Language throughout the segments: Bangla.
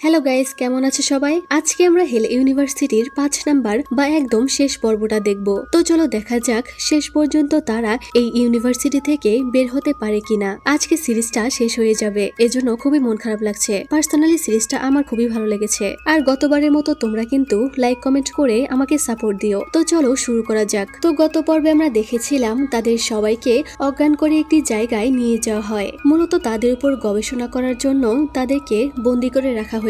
হ্যালো গাইস, কেমন আছে সবাই? আজকে আমরা হেল ইউনিভার্সিটির 5 নাম্বার বা একদম শেষ পর্বটা দেখব। তো চলো দেখা যাক শেষ পর্যন্ত তারা এই ইউনিভার্সিটি থেকে বের হতে পারে কিনা। আজকে সিরিজটা শেষ হয়ে যাবে, এজন্য খুবই মন খারাপ লাগছে। পার্সোনালি সিরিজটা আমার খুবই ভালো লেগেছে। আর গতবারের মতো তোমরা কিন্তু লাইক কমেন্ট করে আমাকে সাপোর্ট দিও। তো চলো শুরু করা যাক। তো গত পর্বে আমরা দেখেছিলাম তাদের সবাইকে অজ্ঞান করে একটি জায়গায় নিয়ে যাওয়া হয়, মূলত তাদের উপর গবেষণা করার জন্য তাদেরকে বন্দি করে রাখা হয়েছিল।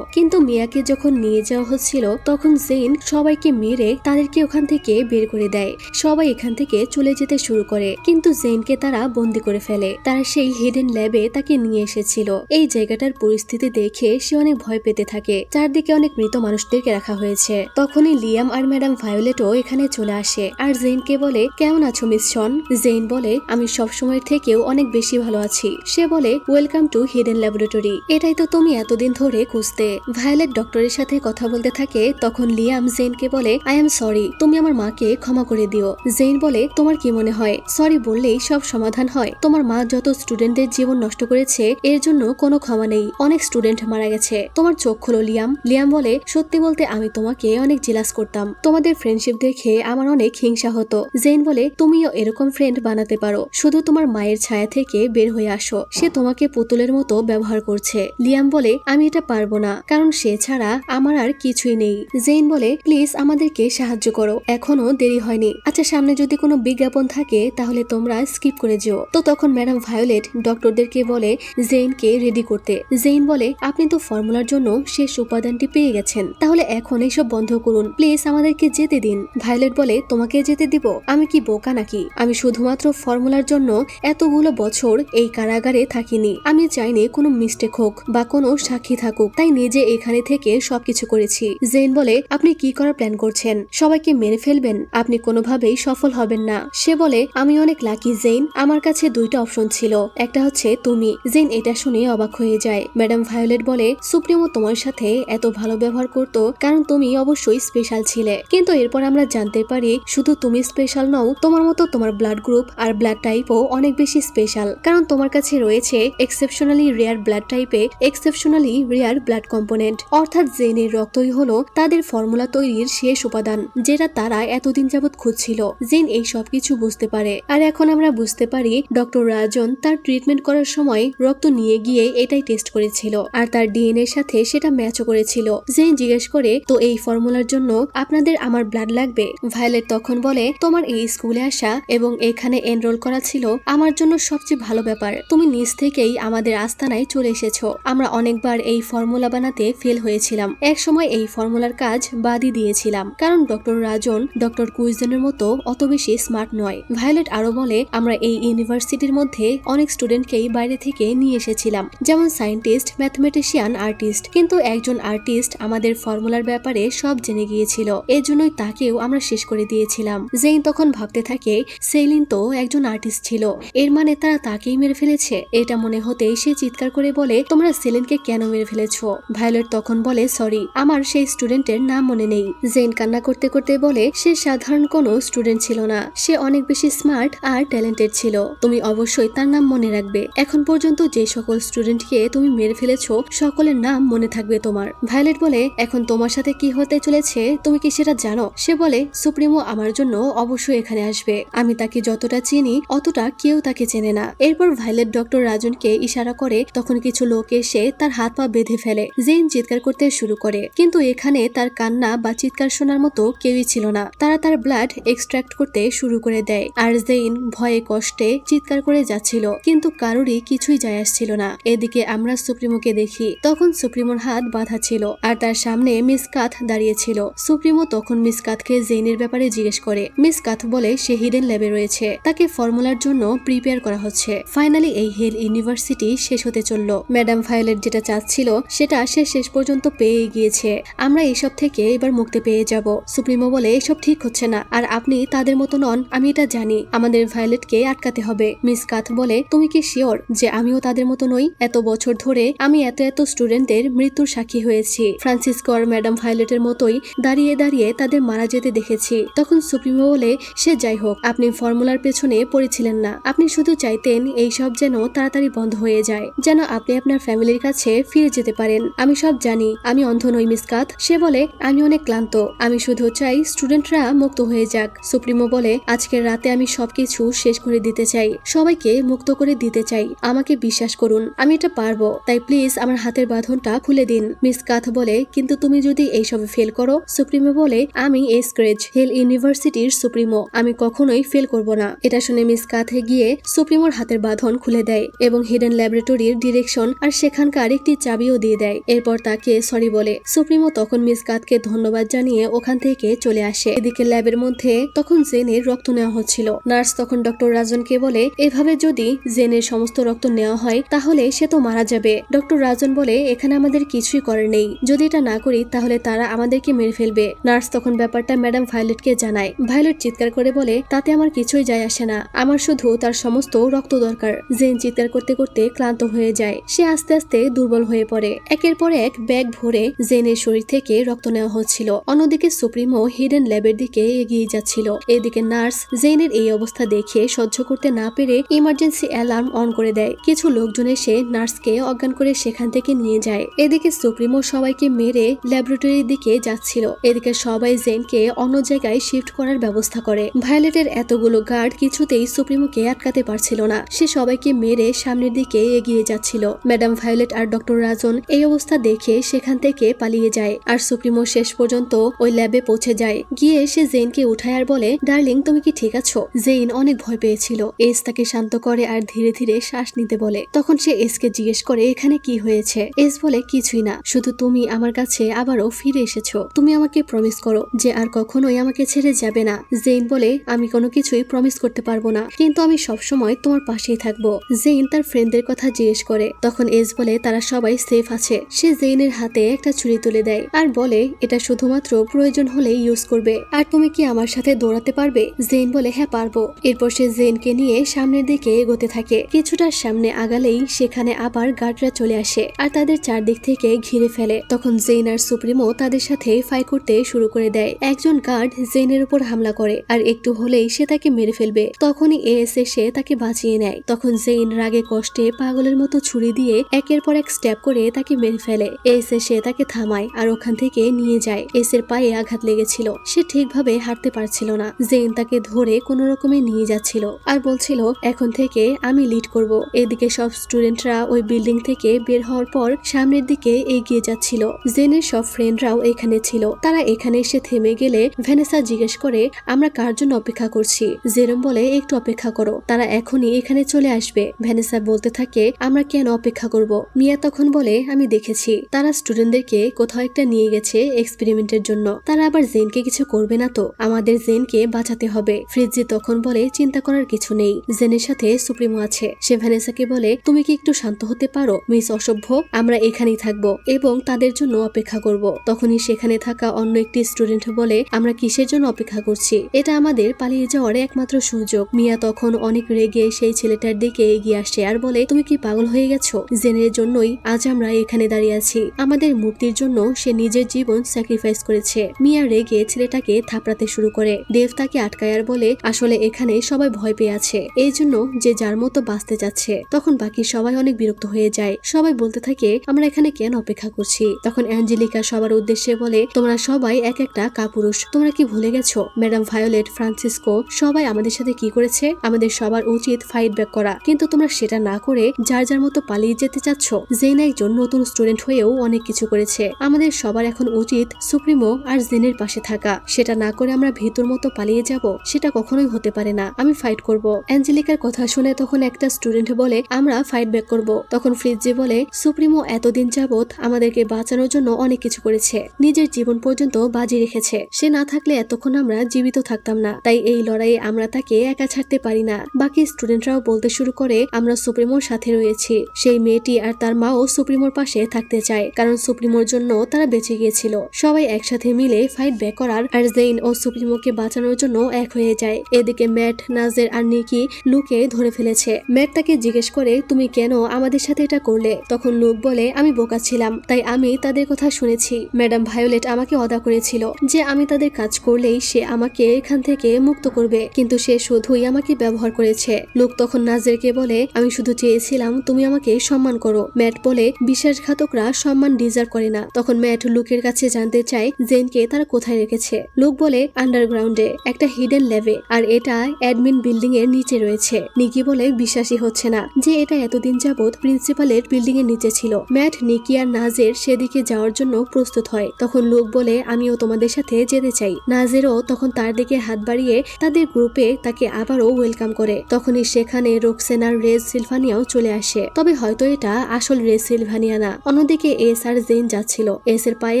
কিন্তু মিয়াকে যখন নিয়ে যাওয়া হচ্ছিল তখন জেন সবাইকে মেরে তাদেরকে ওখান থেকে বের করে দেয়। সবাই এখান থেকে চলে যেতে শুরু করে, কিন্তু জেনকে তারা বন্দি করে ফেলে। তারা সেই হিডেন ল্যাবে তাকে নিয়ে এসেছিল। এই জায়গাটার পরিস্থিতি দেখে সে অনেক ভয় পেতে থাকে। চারদিকে অনেক মৃত মানুষদেরকে রাখা হয়েছে। তখনই লিয়াম আর ম্যাডাম ভায়োলেটও এখানে চলে আসে আর জেনকে বলে, কেমন আছো মিস শন? জেন বলে, আমি সবসময়ের থেকেও অনেক বেশি ভালো আছি। সে বলে, ওয়েলকাম টু হিডেন ল্যাবরেটরি। এটাই তো তুমি এতদিন ধরে খুঁজতে। ভায়োলেট ডক্টরের সাথে কথা বলতে থাকে। তখন লিয়াম জেনকে বলে, আই এম সরি, তুমি আমার মাকে ক্ষমা করে দিও। জেন বলে, তোমার কি মনে হয় সরি বললেই সব সমাধান হয়? তোমার মা যত স্টুডেন্টদের জীবন নষ্ট করেছে এর জন্য কোনো ক্ষমা নেই। অনেক স্টুডেন্ট মারা গেছে। তোমার চোখ খোলো লিয়াম। লিয়াম বলে, সত্যি বলতে আমি তোমাকে অনেক জেলাস করতাম। তোমাদের ফ্রেন্ডশিপ দেখে আমার অনেক হিংসা হতো। জেন বলে, তুমিও এরকম ফ্রেন্ড বানাতে পারো, শুধু তোমার মায়ের ছায়া থেকে বের হয়ে আসো। সে তোমাকে পুতুলের মতো ব্যবহার করছে। লিয়াম বলে, আমি এটা পারবো না, কারণ সে ছাড়া আমার আর কিছুই নেই। জেন বলে, প্লিজ আমাদেরকে সাহায্য করো, এখনো দেরি হয়নি। আচ্ছা, সামনে যদি কোনো বিজ্ঞাপন থাকে তাহলে তোমরা স্কিপ করে যেও। তো তখন ম্যাডাম ভায়োলেট ডক্টরদেরকে বলে জেনকে রেডি করতে। জেন বলে, আপনি তো ফর্মুলার জন্য শেষ উপাদানটি পেয়ে গেছেন, তাহলে এখন এইসব বন্ধ করুন, প্লিজ আমাদেরকে যেতে দিন। ভায়োলেট বলে, তোমাকে যেতে দিব? আমি কি বোকা নাকি? আমি শুধুমাত্র ফর্মুলার জন্য এতগুলো বছর এই কারাগারে থাকিনি। আমি চাইনি কোনো মিস্টেক হোক বা কোনো সাক্ষী থাকুক, তাই নিজে এখানে থেকে সবকিছু করেছি। জেন বলে, আপনি কি করার প্ল্যান করছেন? সবাইকে মেরে ফেলবেন? আপনি কোনোভাবেই সফল হবেন না। সে বলে, আমি অনেক লাকি জেন, আমার কাছে দুইটা অপশন ছিল, একটা হচ্ছে তুমি। জেন এটা শুনে অবাক হয়ে যায়। ম্যাডাম ভায়োলেট বলে, সুপ্রিমো তোমার সাথে এত ভালো ব্যবহার করতো কারণ তুমি অবশ্যই স্পেশাল ছিলে, কিন্তু এরপর আমরা জানতে পারি শুধু তুমি স্পেশাল নও, তোমার মতো তোমার ব্লাড গ্রুপ আর ব্লাড টাইপও অনেক বেশি স্পেশাল, কারণ তোমার কাছে রয়েছে এক্সেপশনালি রেয়ার ব্লাড টাইপে এক্সেপশনালি রেয়ার ব্লাড কম্পোনেন্ট। অর্থাৎ জেনের রক্তই হলো তাদের ফর্মুলা তৈরির শেষ উপাদান, যেটা তারা এতদিন যাবৎ খুঁজছিল। জেন এই সবকিছু বুঝতে পারে। আর এখন আমরা বুঝতে পারি ডক্টর রাজন তার ট্রিটমেন্ট করার সময় রক্ত নিয়ে গিয়ে এটাই টেস্ট করেছিল আর তার ডিএনএ এর সাথে সেটা ম্যাচও করেছিল। জেন জিজ্ঞেস করে, তো এই ফর্মুলার জন্য আপনাদের আমার ব্লাড লাগবে? ভায়োলেট তখন বলে, তোমার এই স্কুলে আসা এবং এখানে এনরোল করা ছিল আমার জন্য সবচেয়ে ভালো ব্যাপার। তুমি নিজ থেকেই আমাদের আস্তানায় চলে এসেছো। আমরা অনেকবার এই ফর্মুলা বানাতে ফেল হয়েছিলাম, এক সময় এই ফর্মুলার কাজ বাদই দিয়েছিলাম, কারণ ডক্টর রাজন ডক্টর কুইজনের মতো অত বেশি স্মার্ট নয়। ভায়োলেট আরো বলে, আমরা এই ইউনিভার্সিটির মধ্যে অনেক স্টুডেন্টকেই বাইরে থেকে নিয়ে এসেছিলাম, যেমন সায়েন্টিস্ট, ম্যাথমেটিশিয়ান, আর্টিস্ট, কিন্তু একজন আর্টিস্ট আমাদের ফর্মুলার ব্যাপারে সব জেনে গিয়েছিল, এজন্যই তাকেও আমরা শেষ করে দিয়েছিলাম। জেইন তখন ভাবতে থাকে, সেলিন তো একজন আর্টিস্ট ছিল, এর মানে তারা তাকেই মেরে ফেলেছে। এটা মনে হতেই সে চিৎকার করে বলে, তোমরা সেলিনকে কেন মেরে ফেলেছো? ভায়োলেট তখন বলে, সরি, আমার সেই স্টুডেন্টের নাম মনে নেই। জেন কান্না করতে করতে বলে, সে সাধারণ কোনো স্টুডেন্ট ছিল না, সে অনেক বেশি স্মার্ট আর ট্যালেন্টেড ছিল। তুমি অবশ্যই তার নাম মনে রাখবে। এখন পর্যন্ত যে সকল স্টুডেন্টকে তুমি মেরে ফেলেছো সকলের নাম মনে থাকবে তোমার। ভায়োলেট বলে, এখন তোমার সাথে কি হতে চলেছে তুমি কি সেটা জানো? সে বলে, সুপ্রিমো আমার জন্য অবশ্যই এখানে আসবে। আমি তাকে যতটা চিনি অতটা কেউ তাকে চেনে না। এরপর ভায়োলেট ডক্টর রাজনকে ইশারা করে, তখন কিছু লোক এসে তার হাত পা বেঁধে ফেলে। জেন চিৎকার করতে শুরু করে, কিন্তু এখানে তার কান্না বা চিৎকার শোনার মতো কেউই ছিল না। তারা তার ব্লাড এক্সট্রাক্ট করতে শুরু করে দেয় আর জেন ভয়ে কষ্টে চিৎকার করে যাচ্ছিল, কিন্তু কারোরই কিছুই যায় আসছিল না। এদিকে আমরা সুপ্রিমোকে দেখি, তখন সুপ্রিমোর হাত বাঁধা ছিল আর তার সামনে মিস কাথ দাঁড়িয়েছিল। সুপ্রিমো তখন মিস কাথকে জেনের ব্যাপারে জিজ্ঞেস করে। মিস কাথ বলে, সে হিডেন ল্যাবে রয়েছে, তাকে ফর্মুলার জন্য প্রিপেয়ার করা হচ্ছে। ফাইনালি এই হেল ইউনিভার্সিটি শেষ হতে চলল। ম্যাডাম ভায়োলেট যেটা চাচ্ছিল সেটা সে শেষ পর্যন্ত পেয়ে গিয়েছে। আমরা এইসব থেকে এবার মুক্তি পেয়ে যাব। সুপ্রিমো বলে, এসব ঠিক হচ্ছে না, আর আপনি তাদের মতো নন, আমি এটা জানি, আমাদের ভায়োলেটকে আটকাতে হবে। মিস কাথ বলে, তুমি কি শিওর যে আমিও তাদের মতো নই? এত বছর ধরে আমি এত স্টুডেন্টদের মৃত্যুর সাক্ষী হয়েছি, ফ্রান্সিসকো আর ম্যাডাম ভায়োলেটের মতোই দাঁড়িয়ে দাঁড়িয়ে তাদের মারা যেতে দেখেছি। তখন সুপ্রিমো বলে, সে যাই হোক, আপনি ফর্মুলার পেছনে পড়েছিলেন না, আপনি শুধু চাইতেন এইসব যেন তাড়াতাড়ি বন্ধ হয়ে যায়, যেন আপনি আপনার ফ্যামিলির কাছে ফিরে যেতে পারেন। আমি সব জানি, আমি অন্ধ নই মিস কাথ। সে বলে আমি অনেক ক্লান্ত, আমি শুধু চাই স্টুডেন্টরা মুক্ত হয়ে যাক। সুপ্রিমো বলে আজকের রাতে আমি সবকিছু শেষ করে দিতে চাই, সবাইকে মুক্ত করে দিতে চাই। আমাকে বিশ্বাস করুন, আমি এটা পারবো, তাই প্লিজ আমার হাতের বাঁধনটা খুলে দিন। মিস কাথ বলে কিন্তু তুমি যদি এইসবে ফেল করো। সুপ্রিমো বলে আমি এসক্রেজ, হেল ইউনিভার্সিটির সুপ্রিমো, আমি কখনোই ফেল করব না। এটা শুনে মিস কাথে গিয়ে সুপ্রিমোর হাতের বাঁধন খুলে দেয় এবং হিডেন ল্যাবরেটরির ডিরেকশন আর সেখানকার একটি চাবিও দিয়ে দেয়। এরপর তাকে সরি বলে। সুপ্রিমো তখন মিস কাথকে ধন্যবাদ জানিয়ে ওখান থেকে চলে আসে। এদিকে ল্যাবের মধ্যে তখন জেনের রক্ত নেওয়া হচ্ছিল। নার্স তখন ডক্টর রাজনকে বলে এভাবে যদি জেনের সমস্ত রক্ত নেওয়া হয় তাহলে সে তো মারা যাবে। ডক্টর রাজন বলে এখানে আমাদের কিছুই করার নেই, যদি এটা না করি তাহলে তারা আমাদেরকে মেরে ফেলবে। নার্স তখন ব্যাপারটা ম্যাডাম ভায়োলেটকে জানায়। ভায়োলেট চিৎকার করে বলে তাতে আমার কিছুই যায় আসে না, আমার শুধু তার সমস্ত রক্ত দরকার। জেন চিৎকার করতে করতে ক্লান্ত হয়ে যায়, সে আস্তে আস্তে দুর্বল হয়ে পড়ে। একের পর এক ব্যাগ ভরে জেনের শরীর থেকে রক্ত নেওয়া হচ্ছিল। অন্যদিকে সুপ্রিমো হিডেন ল্যাবের দিকে এগিয়ে যাচ্ছিল। এদিকে নার্স জেনের এই অবস্থা দেখে সহ্য করতে না পেরে ইমার্জেন্সি অ্যালার্ম অন করে দেয়। কিছু লোকজন এসে নার্সকে অজ্ঞান করে সেখান থেকে নিয়ে যায়। এদিকে সুপ্রিমো সবাইকে মেরে ল্যাবরেটরির দিকে যাচ্ছিল। এদিকে সবাই জেনকে অন্য জায়গায় শিফট করার ব্যবস্থা করে। ভায়োলেটের এতগুলো গার্ড কিছুতেই সুপ্রিমোকে আটকাতে পারছিল না, সে সবাইকে মেরে সামনের দিকে এগিয়ে যাচ্ছিল। ম্যাডাম ভায়োলেট আর ডক্টর রাজন এই অবস্থা দেখে সেখান থেকে পালিয়ে যায় আর সুপ্রিমো শেষ পর্যন্ত ওই ল্যাবে পৌঁছে যায়। গিয়ে সে জেনকে উঠায় আর বলে ডার্লিং তুমি কি ঠিক আছো? জেন অনেক ভয় পেয়েছিল। এস তাকে শান্ত করে আর ধীরে ধীরে শ্বাস নিতে বলে। তখন সে এসকে জিজ্ঞেস করে এখানে কি হয়েছে? এস বলে কিছুই না, শুধু তুমি আমার কাছে আবারও ফিরে এসেছো। তুমি আমাকে প্রমিস করো যে আর কখনোই আমাকে ছেড়ে যাবে না। জেন বলে আমি কোনো কিছুই প্রমিস করতে পারবো না, কিন্তু আমি সবসময় তোমার পাশেই থাকবো। জেন তার ফ্রেন্ডদের কথা জিজ্ঞেস করে। তখন এস বলে তারা সবাই সেফ আছে। সে জেনের হাতে একটা ছুরি তুলে দেয় আর বলে এটা শুধুমাত্র প্রয়োজন হলে ইউজ করবে। আর তুমি কি আমার সাথে দৌড়াতে পারবে? জেন বলে হ্যাঁ পারবো। এরপর সে জেনকে নিয়ে সামনের দিকে এগোতে থাকে। কিছুটা সামনে আগালেই সেখানে আবার গার্ডরা চলে আসে আর তাদের চারদিক থেকে ঘিরে ফেলে। তখন জেন আর সুপ্রিমো তাদের সাথে ফাইট করতে শুরু করে দেয়। একজন গার্ড জেনের উপর হামলা করে আর একটু হলেই সে তাকে মেরে ফেলবে। তখনই এস এসে তাকে বাঁচিয়ে নেয়। তখন জেন রাগে কষ্টে পাগলের মতো ছুরি দিয়ে একের পর এক স্ট্যাপ করে তাকে মেরে ফেলে। এস এসে তাকে থামায় আর ওখান থেকে নিয়ে যায়। এস এর পায়ে আঘাত লেগেছিল, সে ঠিকভাবে হাঁটতে পারছিল না। জেন তাকে ধরে কোন রকমে নিয়ে যাচ্ছিল আর বলছিল এখন থেকে আমি লিড করব। এদিকে সব স্টুডেন্টরা ওই বিল্ডিং থেকে বের হওয়ার পর সামনের দিকে এগিয়ে যাচ্ছিল। জেনের সব ফ্রেন্ডরাও এখানে ছিল। তারা এখানে এসে থেমে গেলে ভ্যানেসা জিজ্ঞেস করে আমরা কার জন্য অপেক্ষা করছি? জেরম বলে একটু অপেক্ষা করো, তারা এখনই এখানে চলে আসবে। ভ্যানেসা বলতে থাকে আমরা কেন অপেক্ষা করব? মিয়া তখন বলে আমি দেখেছি তারা স্টুডেন্টদেরকে কোথাও একটা নিয়ে গেছে এক্সপেরিমেন্টের জন্য, তারা আবার জেনকে কিছু করবে না তো? আমাদের জেনকে বাঁচাতে হবে। ফ্রিজি তখন বলে চিন্তা করার কিছু নেই, জেনের সাথে সুপ্রিমো আছে। সে ভ্যানেসাকে বলে তুমি কি একটু শান্ত হতে পারো মিস অসভ্য? আমরা এখানেই থাকবো এবং তাদের জন্য অপেক্ষা করব। তখনই সেখানে থাকা অন্য একটি স্টুডেন্ট বলে আমরা কিসের জন্য অপেক্ষা করছি? এটা আমাদের পালিয়ে যাওয়ার একমাত্র সুযোগ। মিয়া তখন অনেক রেগে সেই ছেলেটার দিকে এগিয়ে আসে আর বলে তুমি কি পাগল হয়ে গেছো? জেনের জন্যই আজ আমরা এখানে দাঁড়িয়ে আছি, আমাদের মুক্তির জন্য সে নিজের জীবন স্যাক্রিফাইস করেছে। মিয়া রেগে ছেলেটাকে থাপড়াতে শুরু করে। দেব তাকে আটকায় আর বলে আসলে এখানে সবাই ভয় পেয়ে আছে, এই জন্য যে যার মতো বাঁচতে যাচ্ছে। তখন বাকি সবাই অনেক বিরক্ত হয়ে যায়। সবাই বলতে থাকে আমরা এখানে কেন অপেক্ষা করছি? তখন অ্যাঞ্জেলিকা সবার উদ্দেশ্যে বলে তোমরা সবাই এক একটা কাপুরুষ, তোমরা কি ভুলে গেছো ম্যাডাম ভায়োলেট, ফ্রান্সিসকো সবাই আমাদের সাথে কি করেছে? আমাদের সবার উচিত ফাইট ব্যাক করা, কিন্তু তোমরা সেটা না করে যার যার মতো পালিয়ে যেতে চাচ্ছ। জেন একজন নতুন স্টুডেন্ট হয়েও অনেক কিছু করেছে, আমাদের সবার এখন উচিত সুপ্রিমো আর জেনের পাশে থাকা। সেটা না করে আমরা ভিতর মতো পালিয়ে যাব, সেটা কখনোই হতে পারে না। আমি ফাইট করব। অ্যাঞ্জেলিকার কথা শুনে তখন একটা স্টুডেন্ট বলে আমরা ফাইট ব্যাক করব। তখন ফ্রিজি বলে সুপ্রিমো এতদিন যাবত আমাদেরকে বাঁচানোর জন্য অনেক কিছু করেছে, নিজের জীবন পর্যন্ত বাজি রেখেছে। সে না থাকলে এতক্ষণ আমরা জীবিত থাকতাম না, তাই এই লড়াইয়ে আমরা তাকে একা ছাড়তে পারি না। বাকি স্টুডেন্টরাও বলতে শুরু করে আমরা সুপ্রিমোর সাথে রয়েছি। সেই মেয়েটি আর তার মাও সুপ্রিমোর পাশে থাকতে চায়, কারণ সুপ্রিমোর জন্য তারা বেঁচে গিয়েছিল। সবাই একসাথে মিলে ফাইট ব্যাক করার আর জেইন ও সুপ্রিমোকে বাঁচানোর জন্য এক হয়ে যায়। এদিকে ম্যাট, নাজের আর নিকি লুকে ধরে ফেলেছে। ম্যাট তাকে জিজ্ঞেস করে তুমি কেন আমাদের সাথে এটা করলে? তখন লুক বলে আমি বোকা ছিলাম, তাই আমি তাদের কথা শুনেছি। ম্যাডাম ভায়োলেট আমাকে ওয়াদা করেছিল যে আমি তাদের কাজ করলেই সে আমাকে এখান থেকে মুক্ত করবে, কিন্তু সে শুধুই আমাকে ব্যবহার করেছে। লুক তখন নাজেরকে বলে আমি শুধু চেয়েছিলাম তুমি আমাকে সম্মান করো। ম্যাট বলে বিশ্বাস বিশ্বাসঘাতকরা সম্মান ডিজার্ভ করে না। তখন ম্যাট লুকের কাছে জানতে চায় জেনকে তারা কোথায় রেখেছে। লুক বলে আন্ডারগ্রাউন্ডে একটা হিডেন ল্যাবে, আর এটা অ্যাডমিন বিল্ডিং এর নিচে রয়েছে। নিকি বলে বিশ্বাসই হচ্ছে না যে এটা এতদিন যাবৎ প্রিন্সিপালের বিল্ডিং এর নিচে ছিল। ম্যাট, নিকি আর নাজের সেদিকে যাওয়ার জন্য প্রস্তুত হয়। তখন লুক বলে আমিও তোমাদের সাথে যেতে চাই। নাজেরও তখন তার দিকে হাত বাড়িয়ে তাদের গ্রুপে তাকে আবারও ওয়েলকাম করে। তখনই সেখানে রোকসেনা আর রেজ সিলভানিয়াও চলে আসে। তবে হয়তো এটা আসল রেজ সিলভানিয়া না। অন্যদিকে এস আর জেন যাচ্ছিল। এস এর পায়ে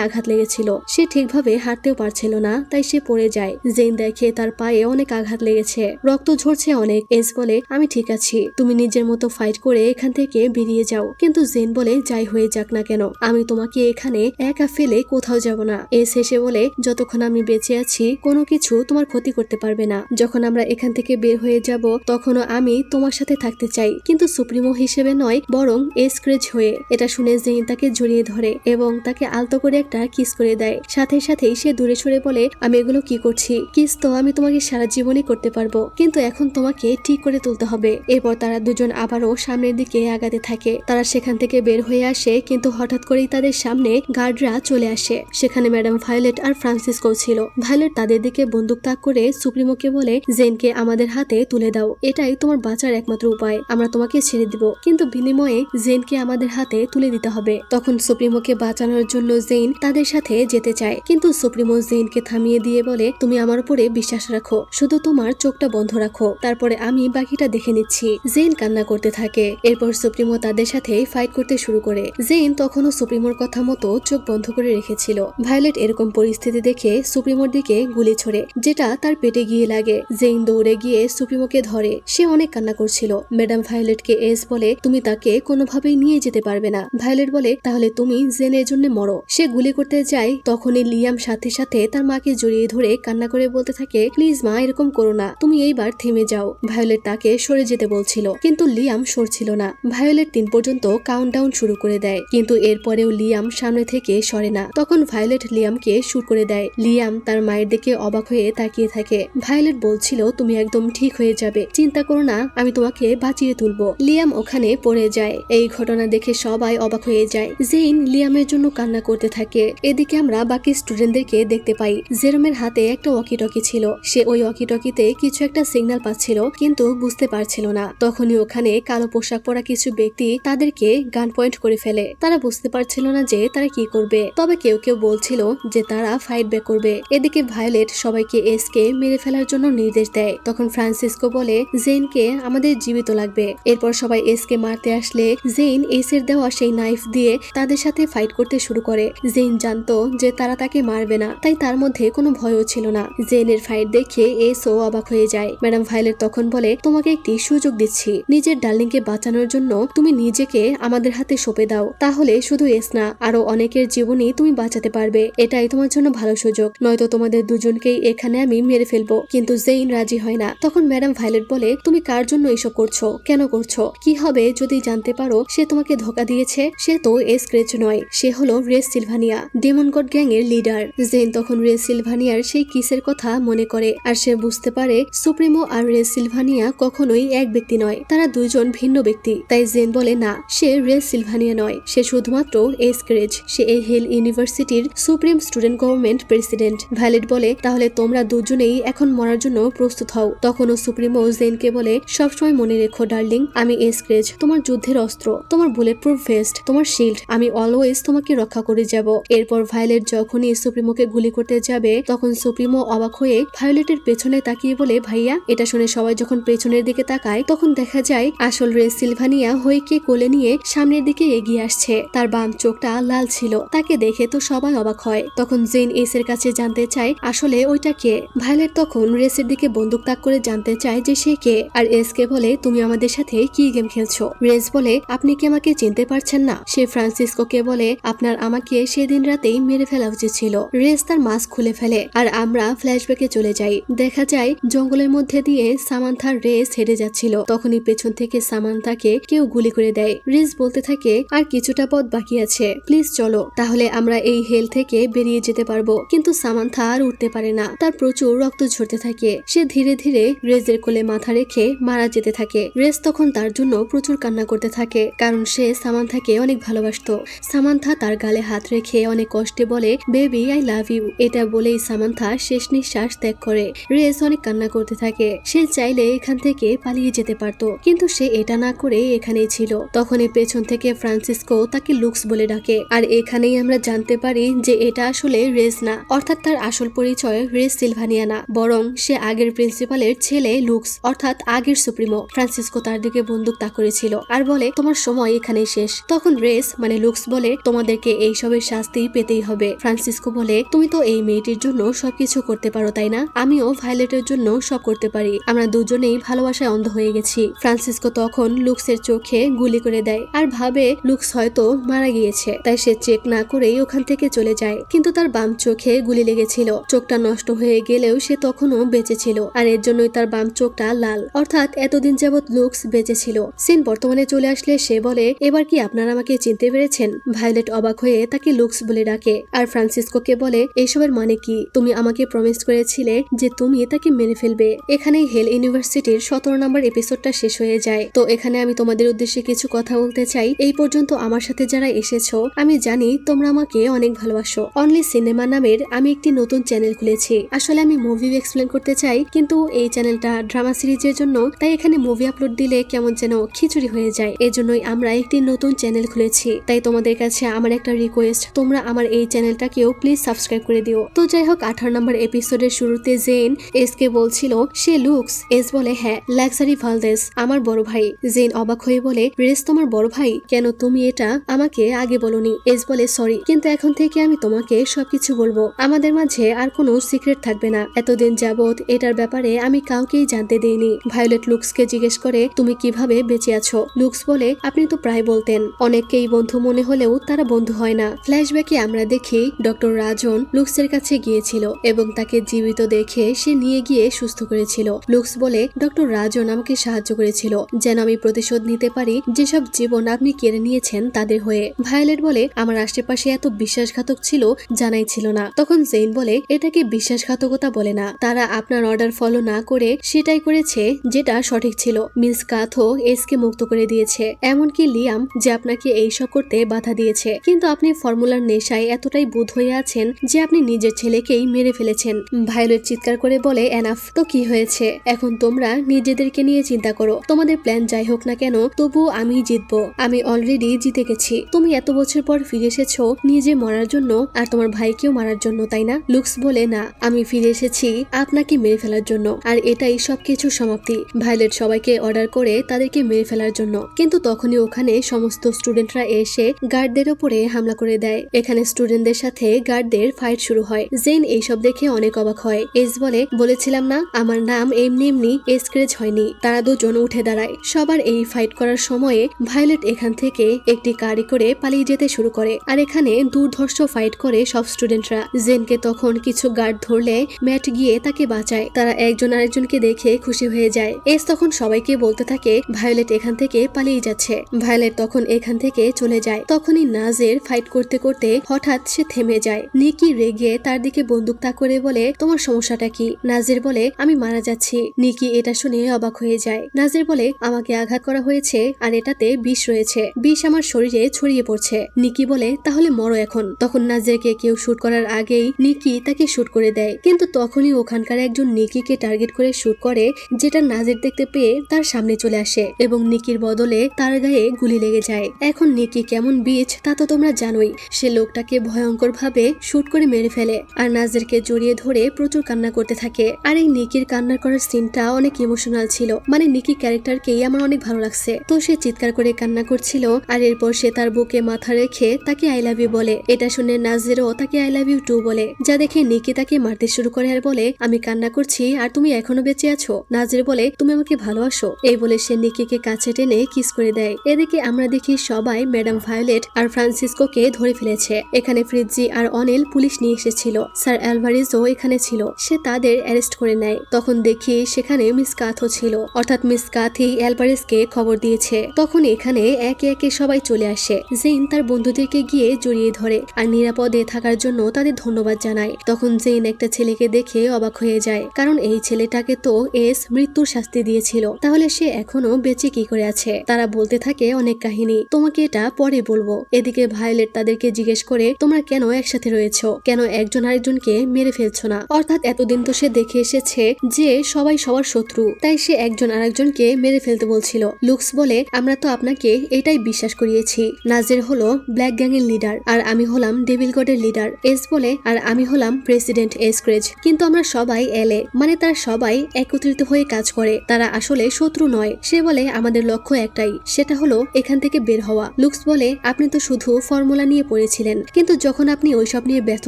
আঘাত লেগেছিল, সে ঠিকভাবে হাঁটতেও পারছিল না, তাই সে পড়ে যায়। জেন দেখে তার পায়ে অনেক আঘাত লেগেছে, রক্ত ঝরছে অনেক। এস বলে আমি ঠিক আছি, তুমি নিজের মতো ফাইট করে এখান থেকে বেরিয়ে যাও। কিন্তু জেন বলে যাই হয়ে যাক না কেন, আমি তোমাকে এখানে একা ফেলে কোথাও যাব না। এস হেসে বলে যতক্ষণ আমি বেঁচে আছি কোনো কিছু তোমার ক্ষতি করতে পারবে না। যখন আমরা এখান থেকে বের হয়ে যাব তখনও আমি তোমার সাথে থাকতে চাই, কিন্তু সুপ্রিমো হিসেবে নয়, বরং এসক্রেজ হয়ে। এটা শুনে জেন তাকে জড়িয়ে ধরে এবং তাকে আলতো করে একটা কিস করে দেয়। সাথে সাথেই সে দূরে সরে বলে আমি এগুলো কি করছি? কিস তো আমি তোমাকে সারা জীবনই করতে পারবো, কিন্তু এখন তোমাকে ঠিক করে তুলতে হবে। এরপর তারা দুজন আবারও সামনের দিকে আগাতে থাকে। তারা সেখান থেকে বের হয়ে আসে, কিন্তু হঠাৎ করেই তাদের সামনে গার্ডরা চলে আসে। সেখানে ম্যাডাম ভায়োলেট আর ফ্রান্সিসকো ছিল। ভায়োলেট তাদের দিকে বন্দুক তাক করে সুপ্রিমোকে বলে জেনকে আমাদের হাতে তুলে দাও, এটাই তোমার বাঁচার একমাত্র উপায়। আমরা তোমাকে ছেড়ে দিব, কিন্তু বিনিময়ে জেনকে আমাদের হাতে তুলে দিতে হবে। তখন সুপ্রিমোকে বাঁচানোর জন্য জেন তাদের সাথে যেতে চায়, কিন্তু সুপ্রিমো জেনকে থামিয়ে দিয়ে বলে তুমি আমার উপরে বিশ্বাস রাখো, শুধু তোমার চোখটা বন্ধ রাখো, তারপরে আমি বাকিটা দেখে নিচ্ছি। জেন কান্না করতে থাকে। এরপর সুপ্রিমো তাদের সাথে ফাইট করতে শুরু করে। জেন তখনও সুপ্রিমোর কথা মতো চোখ বন্ধ করে রেখেছিল। ভায়োলেট এরকম পরিস্থিতি দেখে সুপ্রিমোর দিকে গুলি ছোড়ে, যেটা তার পেটে গিয়ে লাগে। জেন দৌড়ে গিয়ে সুপ্রিমোকে ধরে। সে অনেক কান্না করছিল। ম্যাডাম ভায়োলেটকে এস বলে তুমি তাকে কোনোভাবেই নিয়ে যেতে পারবে না। ভায়োলেট বলে তাহলে তুমি জেনের জন্য মরো। সে গুলি করতে যায়, তখনই লিয়াম সাথে সাথে তার মাকে জড়িয়ে ধরে কান্না করে বলতে থাকে প্লিজ মা, এরকম করো না, তুমি এইবার থেমে যাও। ভায়োলেট তাকে সরে যেতে বলছিল, কিন্তু লিয়াম সরছিল না। ভায়োলেট 3 পর্যন্ত কাউন্টডাউন শুরু করে দেয়, কিন্তু এরপরেও লিয়াম সামনে থেকে সরে না। তখন ভায়োলেট লিয়ামকে শুট করে দেয়। লিয়াম তার মায়ের দিকে অবাক হয়ে তাকিয়ে থাকে। ভায়োলেট বলছিল তুমি একদম ঠিক হয়ে যাবে, চিন্তা করো না, আমি তোমাকে বাঁচিয়ে তুলবো। লিয়াম ওখানে পড়ে যায়। এই ঘটনা দেখে সবাই অবাক হয়ে যায়। জেন লিয়ামের জন্য কান্না করতে থাকে। এদিকে আমরা বাকি স্টুডেন্টদেরকে দেখতে পাই। জেরোমের হাতে একটা ওয়াকি টকি ছিল। সে ওই ওয়াকি টকিতে কিছু একটা সিগন্যাল পাচ্ছিল, কিন্তু বুঝতে পারছিল না। তখনই ওখানে কালো পোশাক পরা কিছু ব্যক্তি তাদেরকে গান পয়েন্ট করে ফেলে। তারা বুঝতে পারছিল না যে তারা কি করবে, তবে কেউ কেউ বলছিল যে তারা ফাইট ব্যাক করবে। এদিকে ভায়োলেট সবাইকে এসকে মেরে ফেলার জন্য নির্দেশ দেয়। তখন ফ্রান্সিসকো বলে জেনকে আমাদের জীবিত লাগবে। এরপর সবাই এসকে মারতে আসলে জেন এসের দেওয়া সেই নাইফ দিয়ে তাদের সাথে ফাইট করতে শুরু করে। জেন জানতো যে তারা তাকে মারবে না, তাই তার মধ্যে কোনো ভয়ও ছিল না। জেনের ফাইট দেখে এসও অবাক হয়ে যায়। ম্যাডাম ভায়োলেট তখন বলে তোমাকে একটি সুযোগ দিচ্ছি, নিজের ডার্লিংকে বাঁচানোর জন্য তুমি নিজেকে আমাদের হাতে সঁপে দাও, তাহলে শুধু এস না, আরো অনেকের জীবনই তুমি বাঁচাতে পারবে। এটাই তোমার জন্য ভালো সুযোগ, নয়তো তোমাদের দুজনকেই এখানে আমি মেরে ফেলবো। কিন্তু জেন রাজি হয় না। তখন ম্যাডাম ভায়োলেট বলে তুমি কার জন্য এসব করছো, কেন করছো? কি হবে যদি জানতে পারো সে তোমাকে ধোকা দিয়েছে? সে তো এসক্রেচ নয়, সে হলো রেস সিলভানিয়া, ডেমন গড গ্যাং এর লিডার। জেন তখন রেস সিলভানিয়ার সেই কিসের কথা মনে করে, আর সে বুঝতে পারে সুপ্রিমো আর রেস সিলভানিয়া কখনোই এক ব্যক্তি নয়, তারা দুইজন ভিন্ন ব্যক্তি। তাই জেন বলে না, সে রেস সিলভানিয়া নয়, সে শুধুমাত্র এসক্রেচ। সে এই হেল ইউনিভার্সিটির supreme student government president. Violet বলে তাহলে তোমরা দুজনেই এখন মরার জন্য প্রস্তুত হও। তখনও সুপ্রিমো জেনকে বলে সবসময় মনে রেখো ডার্লিং, আমি এসক্রেচ, তোমার যুদ্ধের অস্ত্র, তোমার বুলেট প্রুফ ভেস্ট, তোমার শিল্ড, আমি অলওয়েজ তোমাকে রক্ষা করে যাব। এরপর ভায়োলেট যখনই সুপ্রিমোকে গুলি করতে যাবে তখন সুপ্রিমো অবাক হয়ে ভায়োলেটের পেছনে তাকিয়ে বলে ভাইয়া। এটা শুনে সবাই যখন পেছনের দিকে তাকায় তখন দেখা যায় আসল রেস সিলভানিয়া হইকে কোলে নিয়ে সামনের দিকে এগিয়ে আসছে। তার বাম চোখটা লাল ছিল, তাকে দেখে তো সবাই অবাক হয়। তখন জেন এসের কাছে জানতে চায় আসলে ওইটা কে। ভায়োলেট তখন রেসের দিকে বন্দুক তাক করে জানতে চায় যে সে কে, আর এসকে বলে তুমি আমাদের সাথে কি গেম খেলছো। রেস বলে আপনি কি আমাকে চিনতে পারছেন না? সে ফ্রান্সিসকোকে বলে আপনার আমাকে সেদিন রাতেই মেরে ফেলা উচিত ছিল। রেস তার মাস্ক খুলে ফেলে আর আমরা ফ্ল্যাশব্যাকে চলে যাই। দেখা যায় জঙ্গলের মধ্যে দিয়ে সামান্থার রেস হেঁটে যাচ্ছিল। তখনই পেছন থেকে সামান্থাকে কেউ গুলি করে দেয়। রেস বলতে থাকে আর কিছুটা পথ বাকি আছে, প্লিজ চলো, তাহলে আমরা এই হেল থেকে বেরিয়ে যেতে পারবো। কিন্তু সামান্থা আর উঠতে পারে না, তার প্রচুর রক্ত ঝরতে থাকে। সে ধীরে ধীরে রেজের কোলে মাথা রেখে মারা যেতে থাকে। রেস তখন তার জন্য প্রচুর কান্না করতে থাকে, কারণ সে সামান্থাকে তাকে অনেক ভালোবাসতো। সামান্থা তার গালে হাত রেখে অনেক কষ্টে বলে, বেবি আই লাভ ইউ। এটা বলেই সামান্থা শেষ নিঃশ্বাস ত্যাগ করে। রেস অনেক কান্না করতে থাকে। সে চাইলে এখান থেকে পালিয়ে যেতে পারত, কিন্তু সে এটা না করে এখানেই ছিল। তখনই পেছন থেকে ফ্রান্সিসকো তাকে লুক্স বলে ডাকে। আর এখানেই আমরা জানতে পারি যে এটা আসলে রেস না, অর্থাৎ তার আসল পরিচয় রেস সিলভানিয়া না, বরং সে আগের প্রিন্সিপালের ছেলে লুক্স, অর্থাৎ আগের সুপ্রিমো। ফ্রান্সিসকো তার দিকে বন্দুক তাক করেছিল আর বলে, তোমার সময় এখানেই শেষ। তখন রেস মানে লুক্স বলে, তোমাদেরকে এইসবের শাস্তি পেতেই হবে। ফ্রান্সিসকো বলে, তুমি তো এই মেয়েটির জন্য সবকিছু করতে পারো তাই না? আমিও ভায়োলেটের জন্য সব করতে পারি। আমরা দুজনেই ভালোবাসায় অন্ধ হয়ে গেছি। ফ্রান্সিসকো তখন লুক্সের চোখে গুলি করে দেয় আর ভাবে লুক্স হয়তো মারা গিয়েছে, তাই সে চেক না করেই ওখান থেকে চলে যায়। কিন্তু তার বাম চোখে গুলি লেগেছিল। চোখটা নষ্ট হয়ে গেলেও সে তখনও বেঁচে ছিল, আর এর জন্যই তার বাম চোখটা লাল, অর্থাৎ এতদিন যাবৎ লুক্স বেঁচে ছিল। সিন বর্তমানে চলে আসলে সে বলে, এবার কি আপনারা আমাকে চিনতে পেরেছেন? ভায়োলেট অবাক হয়ে তাকে লুক্স বলে ডাকে আর ফ্রান্সিসকোকে বলে, এইসবের মানে কি? তুমি আমাকে প্রমিস করেছিলে যে তুমি তাকে মেরে ফেলবে। এখানেই হেল ইউনিভার্সিটির 17 নম্বর এপিসোডটা শেষ হয়ে যায়। তো এখানে আমি তোমাদের উদ্দেশ্যে কিছু কথা বলতে চাই। এই পর্যন্ত আমার সাথে যারা এসেছো, আমি জানি তোমরা আমাকে অনেক ভালোবাসো। অনলি সিনেমা নামের আমি একটি নতুন চ্যানেল খুলেছি। আসলে আমি মুভি এক্সপ্লেন করতে চাই, কিন্তু এই চ্যানেলটা ড্রামা সিরিজের জন্য, তাই এখানে মুভি আপলোড দিলে কেমন যেন খিচুড়ি হয়ে যায়। এজন্যই আমরা একটি নতুন চ্যানেল খুলেছি। তাই তোমাদের কাছে আমার একটা রিকোয়েস্ট, তোমরা আমার এই চ্যানেলটাকেও প্লিজ সাবস্ক্রাইব করে দিও। তো যাই হোক, 18 নম্বর এপিসোডের শুরুতে জেন এসকে বলছিল সে লুক্স। এস বলে, হ্যাঁ, লাক্সারি ভালদেস আমার বড় ভাই। জেন অবাক হয়ে বলে, রেস তোমার বড় ভাই? কেন তুমি এটা আমাকে আগে বলনি? এস বলে, সরি, কিন্তু এখন থেকে আমি তোমাকে সবকিছু বলবো। আমাদের মাঝে আর কোনো সিক্রেট থাকবে না। এতদিন যাবত এটার ব্যাপারে আমি কাউকেই জানতে দেইনি। ভায়োলেট লুক্সকে জিজ্ঞেস করে, তুমি কিভাবে বেঁচে আছো? লুক্স বলে, আপনি তো প্রায় বলতেন অনেককেই বন্ধু মনে হলেও তারা বন্ধু হয় না। ফ্ল্যাশব্যাকে আমরা দেখি ডক্টর রাজন লুক্সের কাছে গিয়েছিল এবং তাকে জীবিত দেখে সে নিয়ে গিয়ে সুস্থ করেছিল। লুক্স বলে, ডক্টর রাজন আমাকে সাহায্য করেছিল যেন আমি প্রতিশোধ নিতে পারি যেসব জীবন আপনি কেড়ে নিয়েছেন তাদের হয়ে। ভায়োলেট বলে, আমার আশেপাশে এত বিশ্বাসঘাতক ছিল জানাই ছিল না। তখন জেইন বলে, এটাকে বিশ্বাসঘাতকতা বলে না, তারা আপনার অর্ডার ফলো না করে সেটাই করেছে যেটা সঠিক ছিল। মিস কাথও এসকে মুক্ত করে দিয়েছে, এমনকি লিয়াম যে আপনাকে এইসব করতে বাধা দিয়েছে, কিন্তু আপনি ফর্মুলার নেশায় এতটাই বুধ হয়ে আছেন যে আপনি নিজের ছেলেকেই মেরে ফেলেছেন। ভায়োলেট চিৎকার করে বলে, এনাফ, তো কি হয়েছে? এখন তোমরা নিজেদেরকে নিয়ে চিন্তা করো। তোমাদের প্ল্যান যাই হোক না কেন, তবু আমি জিতবো। আমি অলরেডি জিতে গেছি। তুমি এত বছর পর ফিরে এসেছো নিজে মরার জন্য আর তোমার ভাইকেও মারার জন্য, তাই না? লুক্স বলে, না, আমি ফিরে এসেছি আপনাকে মেরে ফেলার জন্য, আর এটাই সবকিছু সমাপ্তি। ভায়োলেট সবাইকে অর্ডার করে তাদেরকে মেরে ফেলার জন্য, কিন্তু তখনই ওখানে সমস্ত স্টুডেন্টরা এসে গার্ডদের উপরে হামলা করে দেয়। এখানে স্টুডেন্টদের সাথে গার্ডদের ফাইট শুরু হয়। জেন এইসব দেখে অনেক অবাক হয়। এস বলে, বলেছিলাম না আমার নাম এমনি এমনি এসক্রেজ হয়নি। তারা দুজন উঠে দাঁড়ায়। সবার এই ফাইট করার সময়ে ভায়োলেট এখান থেকে একটি গাড়ি করে পালিয়ে যেতে শুরু করে, আর এখানে দুর্ধর্ষ ফাইট করে সব স্টুডেন্টরা। জেনকে তখন কিছু গার্ড ধরলে ম্যাট গিয়ে তাকে বাঁচায়। তারা একজন আরেকজনকে দেখে খুশি হয়ে যায়। এস তখন সবাইকে বলতে থাকে ভায়োলেট এখান থেকে পালিয়ে যাচ্ছে। ভায়োলেট তখন এখান থেকে চলে যায়। তখনই নাজের ফাইট করতে করতে হঠাৎ সে থেমে যায়। নিকি রেগে তার দিকে বন্দুক তাক করে বলে, তোমার সমস্যাটা কি? নাজের বলে, আমি মারা যাচ্ছি। নিকি এটা শুনে অবাক হয়ে যায়। নাজের বলে, আমাকে আঘাত করা হয়েছে আর এটাতে বিষ রয়েছে, বিষ আমার শরীরে ছড়িয়ে পড়ছে। নিকি বলে, তাহলে মরো এখন। তখন নাজেরকে কেউ শুট করার আগেই নিকি তাকে শুট করে দেয়, কিন্তু তখনই ওখানকার একজন নিকিকে টার্গেট করে শুট করে, যেটা নাজের দেখতে পেয়ে তার সামনে চলে আসে এবং নিকির বদলে তার গায়ে গুলি লেগে যায়। এখন নিকি কেমন বিচ তা তো তোমরা জানোই। সে লোকটাকে ভয়ঙ্কর ভাবে শুট করে মেরে ফেলে আর নাজেরকে জড়িয়ে ধরে প্রচুর কান্না করতে থাকে। আর এই নিকির কান্না করার সিনটা অনেক ইমোশনাল ছিল, মানে নিকি ক্যারেক্টারকেই আমার অনেক ভালো লাগছে। তো সে চিৎকার করে কান্না করছিল আর এরপর সে তার বুকে মাথা রেখে তাকে আই লাভ ইউ বলে। এটা শুনে নাজেরও তাকে আই লাভ ইউ টু বলে, যা দেখে নিকি তাকে মারতে শুরু করে আর বলে, আমি কান্না করছি আর তুমি এখনো বেঁচে আছো। নাজের বলে, তুমি আমাকে ভালোবাসো। এই বলে সে নিকিকে কাছে টেনে কিস করে দেয়। এদিকে আমরা দেখি সবাই ম্যাডাম ভায়োলেট আর ফ্রান্সিসকোকে ধরে ফেলেছে। এখানে ফ্রিজি আর অনিল পুলিশ নিয়ে এসেছিল। স্যার অ্যালভারেজও এখানে ছিল, সে তাদের অ্যারেস্ট করে নেয়। তখন দেখি সেখানে মিস কাথও ছিল, অর্থাৎ মিস কাথই অ্যালভারেজকে খবর দিয়েছে। তখন এখানে একে একে সবাই চলে আসে। জেইন তার বন্ধুদেরকে গিয়ে জড়িয়ে ধরে আর নিরাপদে থাকার জন্য তাদের ধন্যবাদ জানায়। তখন জেইন একটা ছেলেকে দেখে অবাক হয়ে যায়, কারণ এই ছেলেটাকে তো এস মৃত্যুর শাস্তি দিয়েছিল, তাহলে সে এখনো বেঁচে কি করে আছে। তারা বলতে থাকে অনেক কাহিনী, তোমাকে এটা পরে বলবো। এদিকে ভায়োলেট তাদেরকে জিজ্ঞেস করে তোমরা কেন একসাথে রয়েছো, কেন একজন আরেকজনকে মেরে ফেলছো না। অর্থাৎ এতদিন তো সে দেখে এসেছে যে সবাই সবার শত্রু, তাই সে একজন আরেকজনকে মেরে ফেলতে বলছিল। লুক্স বলে আমরা তো আপনাকে এটাই বিশ্বাস করিয়েছি। নাজের হলো ব্ল্যাক গ্যাং এর লিডার আর আমি হলাম ডেভিল গডের লিডার। এস বলে আর আমি হলাম প্রেসিডেন্ট এসক্রেজ, কিন্তু আমরা সবাই এলে মানে তারা সবাই একত্রিত হয়ে কাজ করে, তারা আসলে শত্রু নয়। সে বলে আমাদের লক্ষ্য একটাই, সেটা হলো এখান থেকে বের হওয়া। লুক্স বলে আপনি তো শুধু ফর্মুলা নিয়ে পড়েছিলেন, কিন্তু যখন আপনি ওইসব নিয়ে ব্যস্ত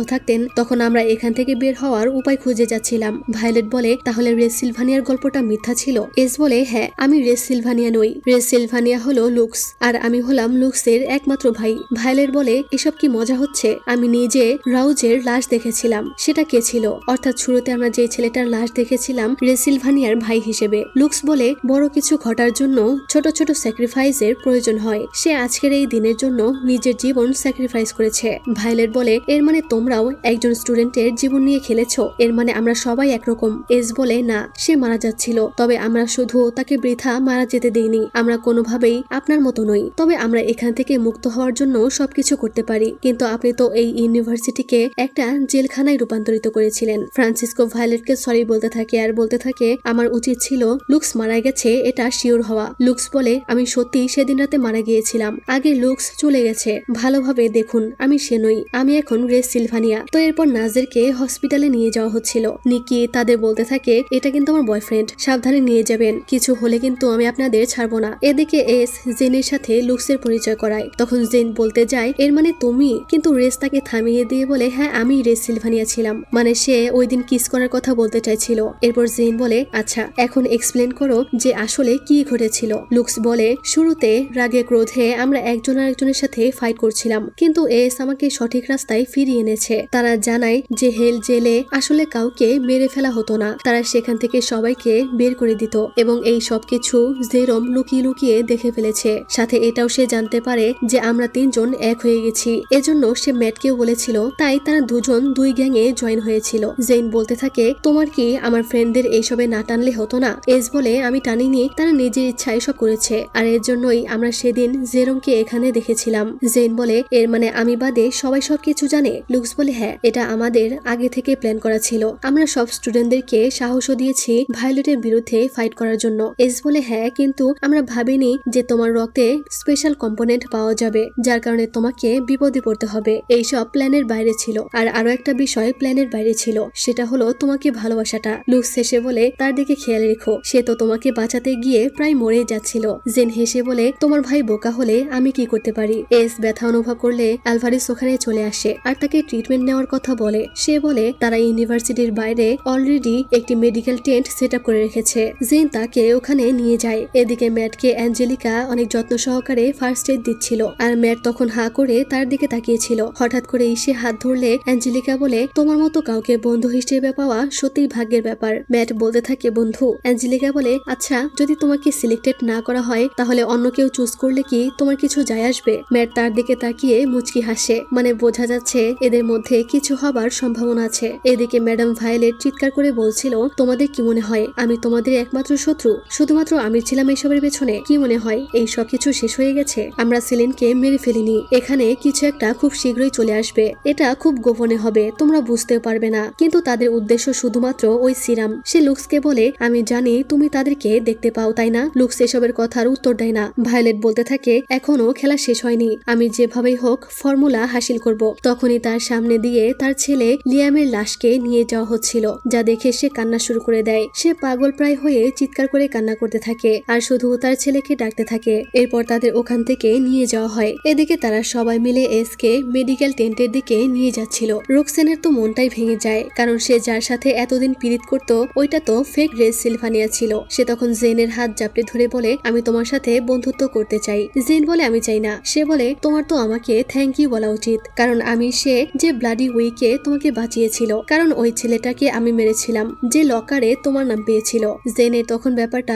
থাকতেন তখন আমরা এখান থেকে বের হওয়ার উপায় খুঁজে যাচ্ছিলাম। ভায়োলেট বলে তাহলে রেস সিলভানিয়ার গল্পটা মিথ্যা ছিল। এস বলে হ্যাঁ, আমি রেস সিলভানিয়া নই, রেস সিলভানিয়া হলো লুক্স আর আমি হলাম লুক্সের একমাত্র ভাই। ভায়োলেট বলে এসব কি মজা হচ্ছে, আমি নিজে রাউজের লাশ দেখেছিলাম, সেটা কে ছিল? অর্থাৎ শুরুতে আমরা যে ছেলেটার লাশ দেখেছিলাম রেস সিলভানিয়ার ভাই হিসেবে। লুক্স বলে বড় কিছু ঘটার জন্য ছোট ছোট স্যাক্রিফাইসের প্রয়োজন হয়, সে আজকের এই দিনের জন্য নিজের জীবন স্যাক্রিফাইস করেছে। ভায়োলেট বলে এর মানে তোমরাও একজন স্টুডেন্টের জীবন নিয়ে খেলেছো, এর মানে আমরা সবাই একরকম। এস বলে না, সে মারা যাচ্ছিল, তবে আমরা শুধু তাকে বৃথা মারা যেতে দেইনি, আমরা কোনোভাবেই আপনার মতো নই, তবে আমরা এখান থেকে মুক্ত হওয়ার জন্য সবকিছু করতে পারি। কিন্তু আপনি তো এই ইউনিভার্সিটিকে একটা জেলখানায় রূপান্তরিত করেছিলেন। ফ্রান্সিসকো ভায়োলেটকে সরি বলতে থাকে আর বলতে থাকে আমার উচিত ছিল লুক্স মারা গেছে এটা শিওর হওয়া। লুক্স বলে আমি সত্যি সেদিন রাতে মারা গিয়েছিলাম, আগে লুক্স চলে গেছে, ভালোভাবে দেখুন আমি সে নই, আমি এখন রেস সিলভানিয়া। তো এরপর নাজেরকে হসপিটালে নিয়ে যাওয়া হচ্ছিল। নিকি তাদের বলতে থাকে এটা কিন্তু আমার বয়ফ্রেন্ড, সাবধানে নিয়ে যাবেন, কিছু হলে কিন্তু আমি আপনাদের ছাড়বো না। এদিকে এস জেনের সাথে লুক্সের পরিচয় করায়, তখন জেন বলতে যায় এর মানে তুমি, কিন্তু রেস তাকে থামিয়ে দিয়ে বলে হ্যাঁ আমি রেস সিলভানিয়া ছিলাম, মানে সে ওই দিন কিস করার কথা বলতে চাইছিল। এরপর জেন বলে আচ্ছা এখন এক্সপ্লেন করো যে আসলে কি ঘটেছিল। লুক্স বলে শুরুতে রাগে ক্রোধে আমরা একজন আরেকজনের সাথে ফাইট করছিলাম, কিন্তু এস আমাকে সঠিক রাস্তায় ফিরিয়ে এনেছে। তারা জানায় যে হেল জেলে আসলে কাউকে মেরে ফেলা হতো না, তারা সেখান থেকে সবাইকে বের করে দিত এবং এই সবকিছু জেরম লুকিয়ে লুকিয়ে দেখে ফেলেছে। সাথে এটাও সে জানতে পারে যে আমরা তিনজন এক হয়ে গেছি, এজন্য সে ম্যাটকেও বলেছিল, তাই তারা দুজন দুই গ্যাংয়ে জয়েন হয়েছিল। জেন বলতে থাকে তোমার কি আমার ফ্রেন্ডদের এইসবে না টানলে হতো না? এস বলে আমি টানিনি, তারা নিজের ইচ্ছায় সব করেছে আর এর জন্যই আমরা সেদিন জেরমকে এখানে দেখেছিলাম। জেন বলে এর মানে আমি বাদে সবাই সবকিছু জানে? লুক্স বলে হ্যাঁ, এটা আমাদের আগে থেকে প্ল্যান করা ছিল, আমরা সব স্টুডেন্টদেরকে সাহসও দিয়েছি ভায়োলেটের বিরুদ্ধে ফাইট করার জন্য। এস বলে হ্যাঁ, কিন্তু আমরা ভাবিনি যে তোমার রক্তে স্পেশাল কম্পোনেন্ট পাওয়া যাবে যার কারণে তোমাকে বিপদে পড়তে হবে, এইসব প্ল্যানের বাইরে ছিল। আর আরো একটা বিষয় প্ল্যানের বাইরে ছিল, সেটা হলো তোমাকে ভালোবাসাটা। লুক্স হেসে বলে তার দিকে খেয়াল রেখো, সে তো তোমাকে বাঁচাতে গিয়ে প্রায় মরে যাচ্ছিল। জেন হেসে বলে তোমার ভাই বোকা হলে আমি কি করতে পারি? এস ব্যথা অনুভব করলে আলভারেজ ওখানে চলে আসে আর তাকে ট্রিটমেন্ট নেওয়ার কথা বলে। সে বলে তারা ইউনিভার্সিটির বাইরে অলরেডি একটি মেডিকেল টেন্ট সেট আপ করে রেখেছে। জেন তাকে ওখানে নিয়ে যায়। এদিকে ম্যাটকে অ্যাঞ্জেলিকা অনেক যত্ন সহকারে ফার্স্ট এড দিচ্ছিল আর ম্যাট তখন হা করে তার দিকে তাকিয়েছিল। হঠাৎ করে সে হাত ধরলে অ্যাঞ্জেলিকা বলে তোমার মতো কাউকে বন্ধু হিসেবে পাওয়া সত্যিই ভাগ্যের ব্যাপার। ম্যাট বলতে থাকে বন্ধু? অ্যাঞ্জেলিকা বলে আচ্ছা যদি তোমাকে সিলেক্টেড না করা হয় তাহলে অন্য কেউ চুজ করলে কি তোমার কিছু যায় আসবে? ম্যাট তার দিকে তাকিয়ে মুচকি হাসে, মানে বোঝা যাচ্ছে এদের মধ্যে কিছু হবার সম্ভাবনা আছে। এদিকে ম্যাডাম ভায়োলেট চিৎকার করে বলছিল তোমাদের কি মনে হয় আমি তোমাদের একমাত্র শত্রু? শুধুমাত্র আমি ছিলাম এসবের পেছনে? কি মনে হয় এই সব কিছু শেষ হয়ে গেছে? আমরা সেলিনকে মেরে ফেলিনি, এখানে কিছু একটা খুব শীঘ্রই চলে আসবে, এটা খুব গোপনে হবে, তোমরা বুঝতে পারবে না, কিন্তু তাদের উদ্দেশ্য শুধুমাত্র ওই সিরাম। সে লুক্সকে বলে আমি জানি তুমি তাদেরকে দেখতে পাও তাই না? লুক্স এসবের কথার উত্তর দেয় না। ভায়োলেট বলতে থাকে এখনো খেলা শেষ হয়নি, আমি যেভাবেই হোক ফর্মুলা হাসিল করব। তখনই তার সামনে দিয়ে তার ছেলে লিয়ামের লাশকে নিয়ে যাওয়া হচ্ছিল, যা দেখে সে কান্না শুরু করে দেয়। সে পাগল প্রায় হয়ে চিৎকার করে কান্না করতে থাকে আর শুধু তার ছেলেকে ডাকতে থাকে। এরপর তাদের ওখান থেকে নিয়ে যাওয়া হয়। এদিকে তারা সবাই মিলে এসকে মেডিকেল টেন্টের দিকে নিয়ে যাচ্ছিল। রোকসেনের তো মনটাই ভেঙে যায়, কারণ সে যার সাথে এতদিন পীড়িত করত ওইটা তো ফেক রেস সিলভানিয়া ছিল। সে তখন জেনের হাত জাপটে ধরে বলে আমি তোমার সাথে বন্ধুত্ব করতে চাই। জেন বলে আমি চাই না। সে বলে তোমার তো আমাকে থ্যাংক ইউ বলা উচিত, কারণ আমি সে যে ব্লাডি উইকে তোমাকে বাঁচিয়েছিল, কারণ ওই ছেলেটাকে আমি মেরেছিলাম যে লকারে তোমার নাম পেয়েছিল। জেনের তখন ব্যাপারটা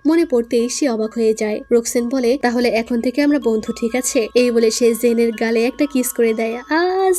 মনে পড়তেই সে অবাক হয়ে যায়। রোকসেন বলে তাহলে এখন থেকে আমরা বন্ধু, ঠিক আছে? এই বলে সে জেনের গালে একটা কিস করে দেয়।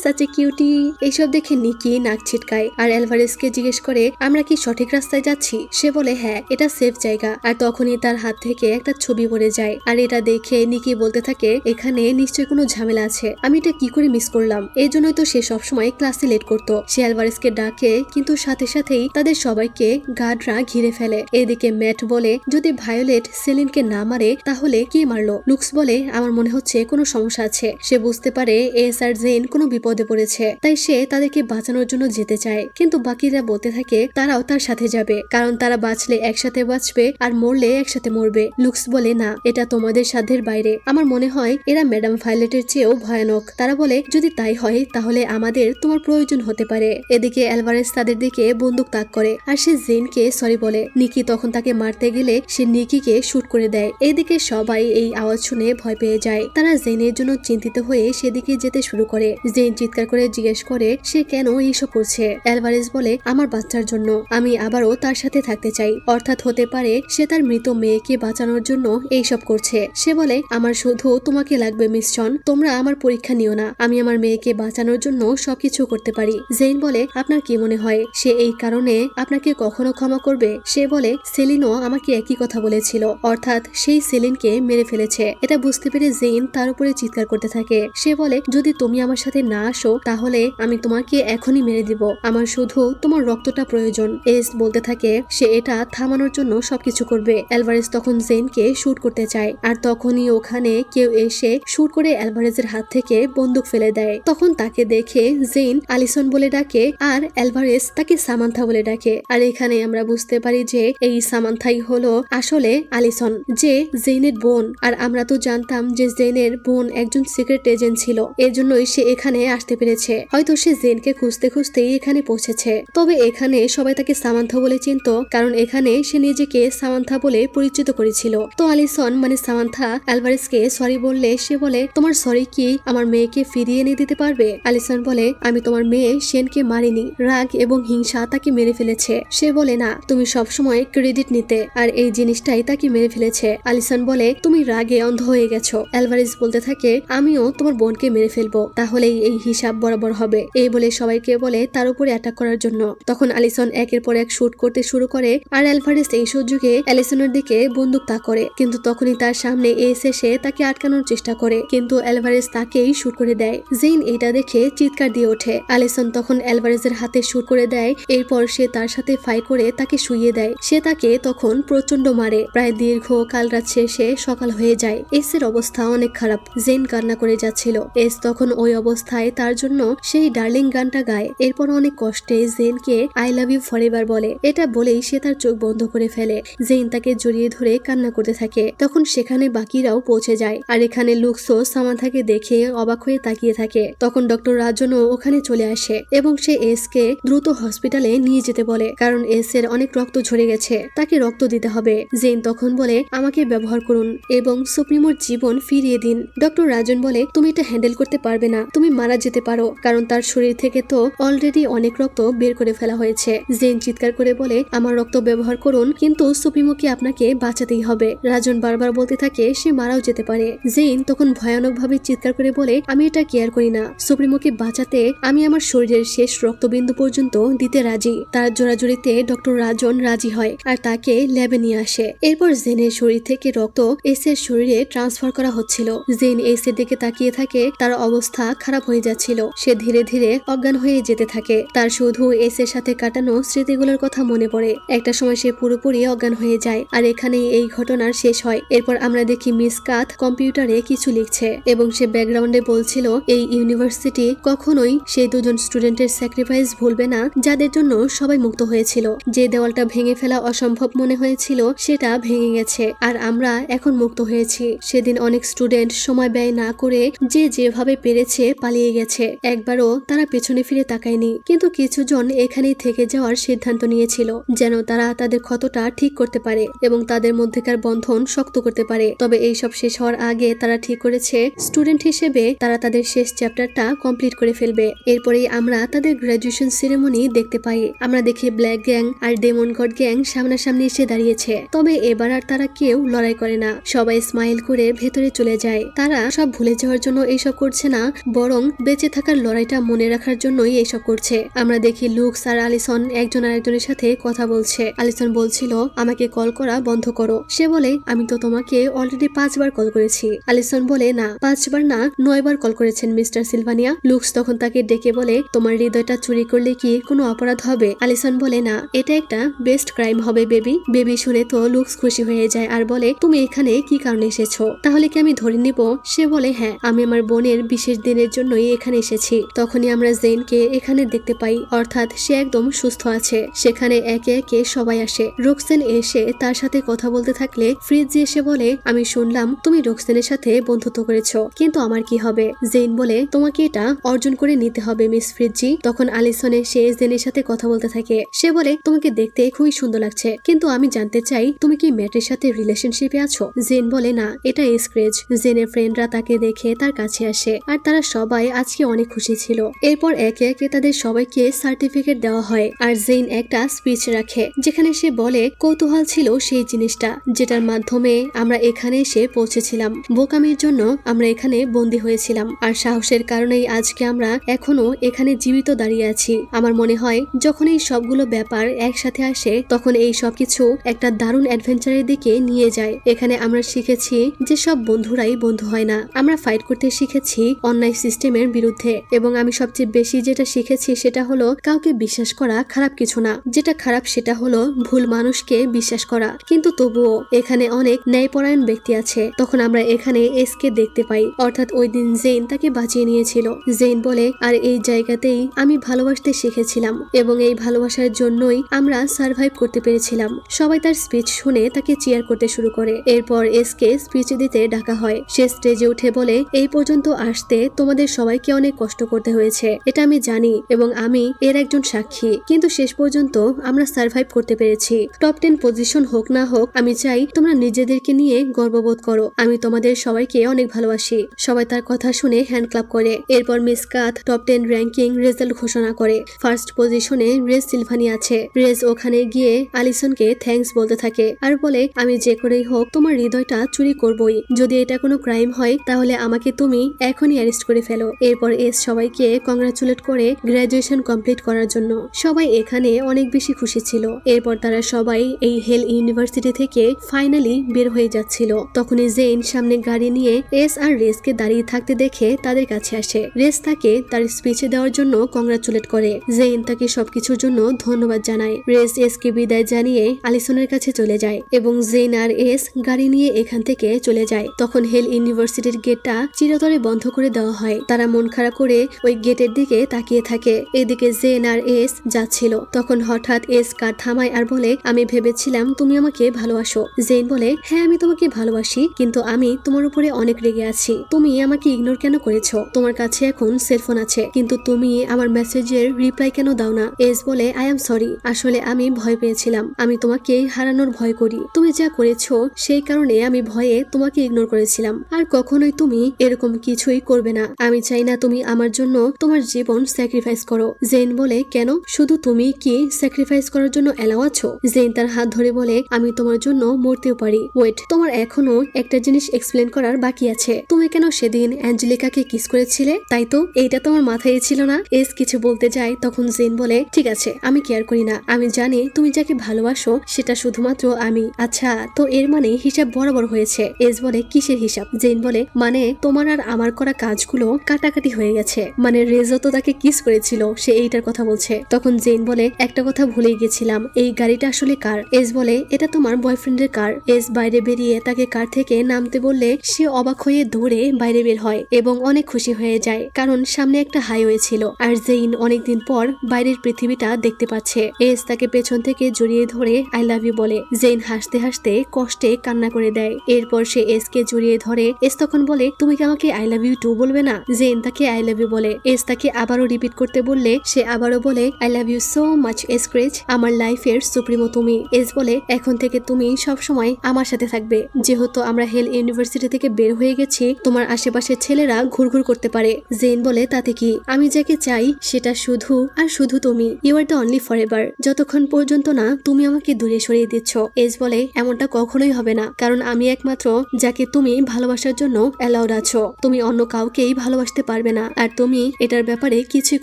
Such a cutie. এইসব দেখে নিকি নাক ছিটকায় আর অ্যালভারেজকে জিজ্ঞেস করে আমরা কি সঠিক রাস্তায় যাচ্ছি? সে বলে হ্যাঁ, এটা সেফ জায়গা। আর তখনই তার হাত থেকে একটা ছবি পড়ে যায় আর এটা দেখে দেখে নিকি বলতে থাকে এখানে নিশ্চয়ই কোনো ঝামেলা আছে, আমি এটা কি করে মিস করলাম। এই জন্যই তো সে সবসময় ক্লাসে লেট করতো। সে অ্যালভারেজকে ডাকে কিন্তু সাথে সাথেই তাদের সবাইকে গার্ডরা ঘিরে ফেলে। এদিকে ম্যাট বলে যদি ভায়োলেট সেলিনকে না মারে তাহলে কে মারলো। লুক্স বলে আমার মনে হচ্ছে কোনো সমস্যা আছে। সে বুঝতে পারে এস আর জেন কোনো বিপদে পড়েছে, তাই সে তাদেরকে বাঁচানোর জন্য যেতে চায়। কিন্তু বাকিরা বলতে থাকে তারাও তার সাথে যাবে, কারণ তারা বাঁচলে একসাথে বাঁচবে আর মরলে একসাথে মরবে। লুক্স বলে না, এটা তোমাদের সাধ্যের বাইরে। আমার মনে হয় এরা ম্যাডাম ভায়োলেটের চেয়েও ভয়ানক। তারা বলে যদি তাই হয় তাহলে আমাদের তোমার প্রয়োজন হতে পারে। এদিকে অ্যালভারেজ তাদের দিকে বন্দুক তাক করে আর সে জেনকে সরি বলে। নিকি তখন তাকে মারতে গেলে সে নিকিকে শুট করে দেয়। এদিকে সবাই এই আওয়াজ শুনে ভয় পেয়ে যায়। তারা জেনের জন্য চিন্তিত হয়ে সেদিকে যেতে শুরু করে। জেন চিৎকার করে জিজ্ঞেস করে সে কেন এইসব করছে। অ্যালভারেজ বলে আমার বাচ্চার জন্য, আমি আবারও তার সাথে থাকতে চাই। অর্থাৎ হতে পারে সে তার মৃত মেয়েকে বাঁচানোর জন্য এইসব করছে। সে বলে আমার শুধু তোমাকে লাগবে মিস জন, তোমরা আমার পরীক্ষা নিও না, আমি আমার মেয়েকে বাঁচানোর জন্য সবকিছু করতে পারি। জেন বলে আপনার কি মনে হয় সে এই কারণে আপনাকে কখনো ক্ষমা করবে। সে বলে সেলিনও আমাকে একই কথা বলেছিল, অর্থাৎ সেই সেলিনকে মেরে ফেলেছে। এটা বুঝতে পেরে জেন তার উপরে চিৎকার করতে থাকে। সে বলে যদি তুমি আমার সাথে না আসো তাহলে আমি তোমাকে এখনই মেরে দিব, আমার শুধু তোমার রক্তটা প্রয়োজন। এস বলতে থাকে সে এটা থামানোর জন্য সবকিছু করবে। অ্যালভারেজ তখন জেনকে শুট করতে চায় আর তখনই ওখানে কেউ এসে শুট করে অ্যালভারেজের হাত থেকে বন্দুক ফেলে দেয়। তখন তাকে দেখে জেন আলিসন বলে ডাকে আর অ্যালভারেজ তাকে সামান্থা বলে ডাকে। আর এখানে আমরা বুঝতে পারি যে এই সামান্থাই হলো আসলে আলিসন, যে জেনের বোন। আর আমরা তো জানতাম যে জেনের বোন একজন সিক্রেট এজেন্ট ছিল, এর জন্যই সে এখানে আসতে পেরেছে। হয়তো সে জেনকে খুঁজতে খুঁজতেই এখানে পৌঁছেছে। তবে এখানে সবাই তাকে সামান্থা বলে চিনত, কারণ এখানে সে নিজেকে সামান্থা বলে পরিচিত করেছিল। তো আলিসন মানে সামান্থা অ্যালভারেজকে সরি বললে সে বলে তোমার সরি কি আমার মেয়েকে ফিরিয়ে এনে দিতে পারবে। আলিসন বলে আমি তোমার মেয়ে শেনকে মারিনি, রাগ এবং হিংসা তাকে মেরে ফেলেছে। সে বলে না, তুমি সবসময় ক্রেডিট নিতে আর এই জিনিসটাই তাকে মেরে ফেলেছে। আলিসন বলে তুমি রাগে অন্ধ হয়ে গেছো। অ্যালভারেজ বলতে থাকে আমিও তোমার বোনকে মেরে ফেলবো, তাহলেই এই হিসাব বরাবর হবে। এই বলে সবাইকে বলে তার উপরে অ্যাটাক করার জন্য। তখন আলিসন একের পর এক শুট করতে শুরু করে আর অ্যালভারেজ এই সুযোগে অ্যালিসনের দিকে বন্দুক তাক করে। কিন্তু তখনই তার সামনে এসে তাকে আটকানোর চেষ্টা করে, কিন্তু অ্যালভারেজ তাকেই শুট করে দেয়। জেন এটা দেখে চিৎকার দিয়ে ওঠে। আলিসন তখন অ্যালভারেজের হাতে শুট করে দেয়। এরপর সে তার সাথে ফাই করে তাকে শুইয়ে দেয়। সে তাকে তখন প্রচন্ড মারে। প্রায় দীর্ঘ কাল রাত শেষে সকাল হয়ে যায়। এস এর অবস্থা অনেক খারাপ। জেন কান্না করে যাচ্ছিল। এস তখন ওই অবস্থায় তার জন্য সেই ডার্লিং গানটা গায়। এরপর অনেক কষ্টে জেনকে আই লাভ ইউ ফরএভার বলে। এটা বলেই সে তার চোখ বন্ধ করে ফেলে। জেন তাকে জড়িয়ে ধরে কান্না করতে থাকে। তখন সেখানে বাকিরাও পৌঁছে যায় আর এখানে লুক্সও সামান্থাকে দেখে অবাক হয়ে তাকিয়ে থাকে। তখন ডক্টর রাজনও ওখানে চলে আসে এবং সে এস কে দ্রুত হসপিটালে নিয়ে যেতে বলে, কারণ এস এর অনেক রক্ত ঝরে গেছে, তাকে রক্ত দিতে হবে। জেন তখন বলে আমাকে ব্যবহার করুন এবং সুপ্রিমোর জীবন ফিরিয়ে দিন। ডক্টর রাজন বলে তুমি এটা হ্যান্ডেল করতে পারবে না, তুমি মারা যেতে পারো, কারণ তার শরীর থেকে তো অলরেডি অনেক রক্ত বের করে ফেলা হয়েছে। জেন চিৎকার করে বলে আমার রক্ত ব্যবহার করুন, কিন্তু সুপ্রিমোকে আপনাকে বাঁচাতেই হবে। রাজন বারবার বলতে থাকে সে মারাও যেতে পারে। জেন তখন ভয়ানকভাবে চিৎকার করে বলে আমি এটা কেয়ার করি না, সুপ্রিমোকে বাঁচাতে আমি আমার শরীরের শেষ রক্তবিন্দু পর্যন্ত দিতে রাজি। তার জোরাজুরিতে ডক্টর রাজন রাজি হয় আর তাকে ল্যাবে নিয়ে আসে। এরপর জেনের শরীর থেকে রক্ত এস এর শরীরে ট্রান্সফার করা হচ্ছিল। জেন এস এর দিকে তাকিয়ে থাকে, তার অবস্থা খারাপ হয়ে যাচ্ছিল। সে ধীরে ধীরে অজ্ঞান হয়ে যেতে থাকে। তার শুধু এস এর সাথে কাটানো স্মৃতিগুলোর কথা মনে পড়ে। একটা সময় সে পুরোপুরি অজ্ঞান হয়ে যায় আর এখানেই এই ঘটনার শেষ হয়। এরপর আমরা দেখি মিস কাথ কম্পিউটারে কিছু লিখছে এবং সে ব্যাকগ্রাউন্ডে বলছিল এই ইউনিভার্সিটি কখনোই সেই দুজন স্টুডেন্টের স্যাক্রিফাইস ভুলবে না যাদের জন্য সবাই মুক্ত হয়েছিল। যে দেওয়ালটা ভেঙে ফেলা অসম্ভব মনে হয়েছিল সেটা ভেঙে গেছে আর আমরা এখন মুক্ত হয়েছি। সেদিন অনেক স্টুডেন্ট সময় ব্যয় না করে যে যেভাবে পেরেছে পালিয়ে গেছে, একবারও তারা পেছনে ফিরে তাকায়নি। কিন্তু কিছুজন এখানেই থেকে যাওয়ার সিদ্ধান্ত নিয়েছিল যেন তারা তাদের ক্ষতটা ঠিক করতে পারে এবং তাদের মধ্যেকার বন্ধন শক্ত করতে পারে। তবে এই সব শেষ হওয়ার আগে তারা ঠিক করেছে স্টুডেন্ট হিসেবে তারা তাদের শেষ চ্যাপ্টারটা কমপ্লিট করে ফেলবে। এরপরেই আমরা তাদের গ্র্যাজুয়েশন সেরেমনি দেখতে পাই। আমরা দেখি ব্ল্যাক গ্যাং আর ডেমন গড গ্যাং সামনাসামনি এসে দাঁড়িয়েছে। তবে এবার আর তারা কেউ লড়াই করে না, সবাই স্মাইল করে ভেতরে চলে যায়। তারা সব ভুলে যাওয়ার জন্য এইসব করছে না, বরং বেঁচে থাকার লড়াইটা মনে রাখার জন্যই এইসব করছে। আমরা দেখি লুক্স আর আলিসন একজন আরেকজনের সাথে কথা বলছে। আলিসন বলছিল আমাকে কল করা বন্ধ করো। সে বলে আমি তো তোমাকে অলরেডি 5 বার কল করেছি। আলিসন বলে না, 5 বার না 9 বার কল করেছেন মিস্টার সিলভানিয়া। লুক্স তখন তাকে ডেকে বলে তোমার হৃদয়টা চুরি করলে কি কোনো অপরাধ হবে? আলিসন বলে না, এটা একটা বেস্ট ক্রাইম হবে বেবি। বেবি শুনে তো লুক্স খুশি হয়ে যায় আর বলে তুমি এখানে কি কারণে এসেছো? তাহলে কি আমি ধরে নিব? সে বলে হ্যাঁ, আমি আমার বোনের বিশেষ দিনের জন্যই এখানে এসেছি। তখনই আমরা জেনকে এখানে দেখতে পাই, অর্থাৎ সে একদম সুস্থ আছে। সেখানে একে একে সবাই আসে। রোকসেন এসে তার সাথে কথা বলতে থাকলে ফ্রিজি এসে বলে আমি শুনলাম তুমি রোকসেনের সাথে বন্ধুত্ব করেছো, কিন্তু আমার কি হবে? জেন বলে তোমাকে এটা অর্জন করে নিতে হবে মিস ফ্রিজি। তখন আলিসন এসে জেনের সাথে কথা বলতে থাকে। সে বলে তোমাকে দেখতে খুবই সুন্দর লাগছে, কিন্তু আমি জানতে চাই তুমি কি ম্যাটের সাথে রিলেশনশিপে আছো? জেন বলে না, এটা স্ক্রেচ। জেনের ফ্রেন্ডরা তাকে দেখে তার কাছে আসে আর তারা সবাই আজকে অনেক খুশি ছিল। এরপর একে একে তাদের সবাইকে সার্টিফিকেট দেওয়া হয় আর জেন একটা স্পিচ রাখে যেখানে সে বলে কৌতূহল ছিল সেই জিনিসটা যেটার মাধ্যমে আমরা এখানে এসে পৌঁছেছিলাম। বোকামির জন্য আমরা এখানে বন্দী হয়েছিলাম আর সাহসের কারণেই আজকে আমরা এখনো এখানে জীবিত দাঁড়িয়ে আছি। আমার মনে হয় যখন এই সবগুলো ব্যাপার একসাথে আসে তখন এই সবকিছু একটা দারুণ অ্যাডভেঞ্চারের দিকে নিয়ে যায়। এখানে আমরা শিখেছি যে সব বন্ধুরাই বন্ধু হয় না। আমরা ফাইট করতে শিখেছি অন্যায় সিস্টেমের বিরুদ্ধে, এবং আমি সবচেয়ে বেশি যেটা শিখেছি সেটা হলো কাউকে বিশ্বাস করা খারাপ কিছু না। যেটা খারাপ সেটা হলো ভুল মানুষকে বিশ্বাস করা। কিন্তু তবুও এখানে অনেক ন্যায়পরায়ণ ব্যক্তি আছে। তখন আমরা এখানে এসকে দেখতে পাই, অর্থাৎ ওই দিন জেন তাকে বাঁচিয়ে নিয়েছিল। জেন বলে আর এই জায়গাতেই আমি ভালোবাসতে শিখেছিলাম এবং এই ভালোবাসার জন্যই আমরা সার্ভাইভ করতে পেরেছিলাম। সবাই তার স্পিচ শুনে তাকে চিয়ার করতে শুরু করে। এরপর এসকে স্পিচ দিতে ডাকা হয়। সে স্টেজে উঠে বলে এই পর্যন্ত আসতে তোমাদের সবাইকে অনেক কষ্ট করতে হয়েছে, এটা আমি জানি এবং আমি এর একজন সাক্ষী, কিন্তু শেষ পর্যন্ত আমরা সার্ভাইভ করতে পেরেছি। টপ 10 পজিশন হোক না হোক, আমি চাই তোমরা নিজেদেরকে নিয়ে গর্ববোধ করো। আমি তোমাদের সবাইকে অনেক ভালোবাসি। সবাই তার কথা শুনে হ্যান্ড ক্লাপ করে। এরপর মিস কাথ টপ 10 র্যাঙ্কিং রেজাল্ট ঘোষণা করে। ফার্স্ট পজিশনে রেজ সিলভানি আছে। রেজ ওখানে গিয়ে আলিসনকে থ্যাঙ্কস বলতে থাকে আর বলে আমি যে করেই হোক তোমার হৃদয়টা চুরি করবই। যদি এটা কোনো ক্রাইম হয় তাহলে আমাকে তুমি এখনই অ্যারেস্ট করে ফেলো। এরপর এস সবাইকে কংগ্রাচুলেট করে গ্রাজুয়েশন কমপ্লিট করার জন্য। সবাই এখানে অনেক বেশি খুশি ছিল। এরপর তারা সবাই এই হেল ইউনিভার্সিটি থেকে ফাইনালি বের হয়ে যাচ্ছিল। তখনই জেন সামনে গাড়ি নিয়ে এস আর রেসকে দাঁড়িয়ে থাকতে দেখে তাদের কাছে আসে। রেস তাকে তার স্পিচে দেওয়ার জন্য কংগ্রাচুলেট করে। জেন তাকে সবকিছুর জন্য ধন্যবাদ জানায়। রেস এসকে বিদায় জানিয়ে আলিসনের কাছে চলে যায় এবং জেন আর এস গাড়ি নিয়ে এখান থেকে চলে যায়। তখন হেল ইউনিভার্সিটির গেটটা চিরতরে বন্ধ করে দেওয়া হয়। তারা মন খারাপ করে ওই গেটের দিকে তাকিয়ে থাকে। এদিকে জেন আর এস যাচ্ছিল। তখন হঠাৎ এস কার থামায় আর বলে আমি ভেবেছিলাম তুমি আমাকে ভালোবাসো। জেন বলে হ্যাঁ আমি তোমাকে ভালোবাসি, কিন্তু আমি তোমার উপরে অনেক রেগে আছি। তুমি আমাকে ইগনোর কেন করেছো? তোমার কাছে এখন সেলফোন আছে, কিন্তু তুমি আমার মেসেজের রিপ্লাই কেন দাও না? এস বলে আই এম সরি, আসলে আমি ভয় পেয়েছিলাম। আমি তোমাকে হারানোর ভয় করি। তুমি যা করেছো সেই কারণে আমি ভয়ে তোমাকে ইগনোর করেছিলাম। আর কখনোই তুমি এরকম কিছুই করবে না। আমি চাই না তুমি আমার জন্য তোমার জীবন স্যাক্রিফাইস করো। জেন বলে কেন? শুধু তুমি কি স্যাক্রিফাইস করার জন্য এলাও আছো? জেন তার হাত ধরে বলে আমি তোমার জন্য মরতেও পারি। ওয়েট, তোমার এখনো একটা জিনিস এক্সপ্লেন করার বাকি আছে। তুমি কেন সেদিন অ্যাঞ্জেলিকাকে কিস করেছিলে? তাই তো, এইটা তোমার মাথায় ছিল না? এস কিছু বলতে যায়, তখন জেন বলে ঠিক আছে, আমি কেয়ার করি না। আমি জানি তুমি যাকে ভালোবাসো সেটা শুধুমাত্র আমি। আচ্ছা, তো এর মানে হিসাব বরাবর হয়েছে। এস বলে কিসের হিসাব? জেন বলে মানে তোমার আর আমার করা কাজগুলো কাটাকাটি হয়ে গেছে। মানে রেজো তো তাকে কিস করেছিল, সে এইটার কথা বলছে। তখন জেন বলে একটা কথা ভুলেই গেছিলাম, এই গাড়িটা আসলে কার? এস বলে এটা তোমার বয়ফ্রেন্ডের কার। এস বাইরে বেরিয়ে তাকে কার থেকে নামতে বললে সে অবাক হয়ে দৌড়ে বাইরে বের হয় এবং অনেক খুশি হয়ে যায়, কারণ সামনে একটা হাইওয়ে ছিল আর জেইন অনেকদিন পর বাইরের পৃথিবীটা দেখতে পাচ্ছে। এস তাকে পেছন থেকে জড়িয়ে ধরে আই লাভ ইউ বলে। জেইন হাসতে হাসতে কষ্টে কান্না করে দেয়। এরপর সে এস কে জড়িয়ে ধরে। এস তখন বলে তুমি কি আমাকে আই লাভ ইউ টু বলবে না? জেইন তাকে আই লাভ ইউ বলে। এস তাকে আবারও রিপিট করতে বললে সে আবারও বলে I love you so much এসক্রেচ, আমার লাইফের সুপ্রিমো তুমি। এস বলে এখন থেকে তুমি সব সময় আমার সাথে থাকবে। যেহেতু আমরা হেল ইউনিভার্সিটি থেকে বের হয়ে গেছি, তোমার আশেপাশের ছেলেরা ঘুরঘুর করতে পারে। জেইন বলে তাতে কি, আমি যাকে চাই সেটা শুধু আর শুধু তুমি। You are the only forever, যতক্ষণ পর্যন্ত না তুমি আমাকে দূরে সরিয়ে দিচ্ছ। এস বলে এমনটা কখনোই হবে না, কারণ আমি একমাত্র যাকে তুমি ভালোবাসার জন্য অ্যালাউড আছো। তুমি অন্য কাউকেই ভালোবাসতে পারবে না, আর তুমি এটার ব্যাপারে কিছুই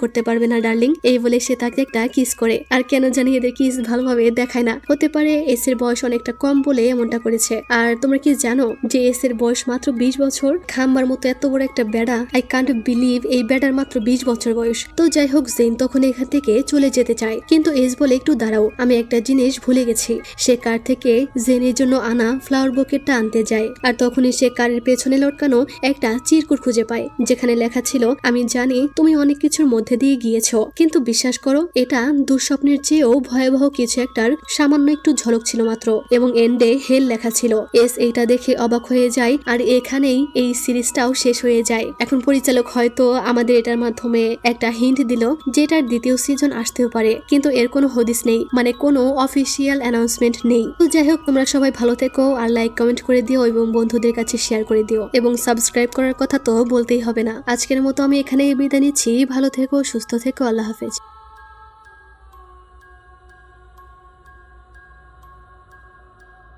করতে পারবে না ডার্লিং। এই বলে সে তাকে একটা কিস করে। আর কেন জানি এদের কিস ভালোভাবে দেখায় না, হতে পারে এসের বয়স অনেকটা কম বলে এমনটা করেছে। আর তোমরা কি জানো যে এস এর বয়স মাত্র 20 বছর? খাম্বার মতো এত বড় একটা বেড়া, আই কান্ট বিলিভ এই বেড়ার মাত্র 20 বছর বয়স। তো যাই হোক, জেন তখন এখান থেকে চলে যেতে চায়, কিন্তু এস বলে একটু দাঁড়াও, আমি একটা জিনিস ভুলে গেছি। সে কার থেকে জেনের জন্য আনা ফ্লাওয়ার বুকেটটা আনতে যায়, আর তখনই সে কারের পেছনে লটকানো একটা চিরকুট খুঁজে পায়, যেখানে লেখা ছিল, আমি জানি তুমি অনেক কিছুর মধ্যে দিয়ে গিয়েছো, কিন্তু বিশ্বাস করো এটা দুঃস্বপ্নের চেয়েও ভয়াবহ কিছু একটার সামান্য একটু ঝলক ছিল মাত্র, এবং এন্ডে হেল লেখা ছিল। এস এইটা দেখে অবাক হয়ে যায়, আর এখানেই এই সিরিজটাও শেষ হয়ে যায়। এখন পরিচালক হয়তো আমাদের এটার মাধ্যমে একটা হিন্ট দিল যেটার দ্বিতীয় সিজন আসতেও পারে, কিন্তু এর কোনো হদিস নেই, মানে কোনো অফিসিয়াল অ্যানাউন্সমেন্ট নেই। তো যাই হোক, তোমরা সবাই ভালো থেকো, আর লাইক কমেন্ট করে দিও এবং বন্ধুদের কাছে শেয়ার করে দিও, এবং সাবস্ক্রাইব করার কথা তো বলতেই হবে না। আজকের মতো আমি এখানেই বিদায় নিচ্ছি। ভালো থেকো, সুস্থ থেকো, আল্লাহ হাফেজ।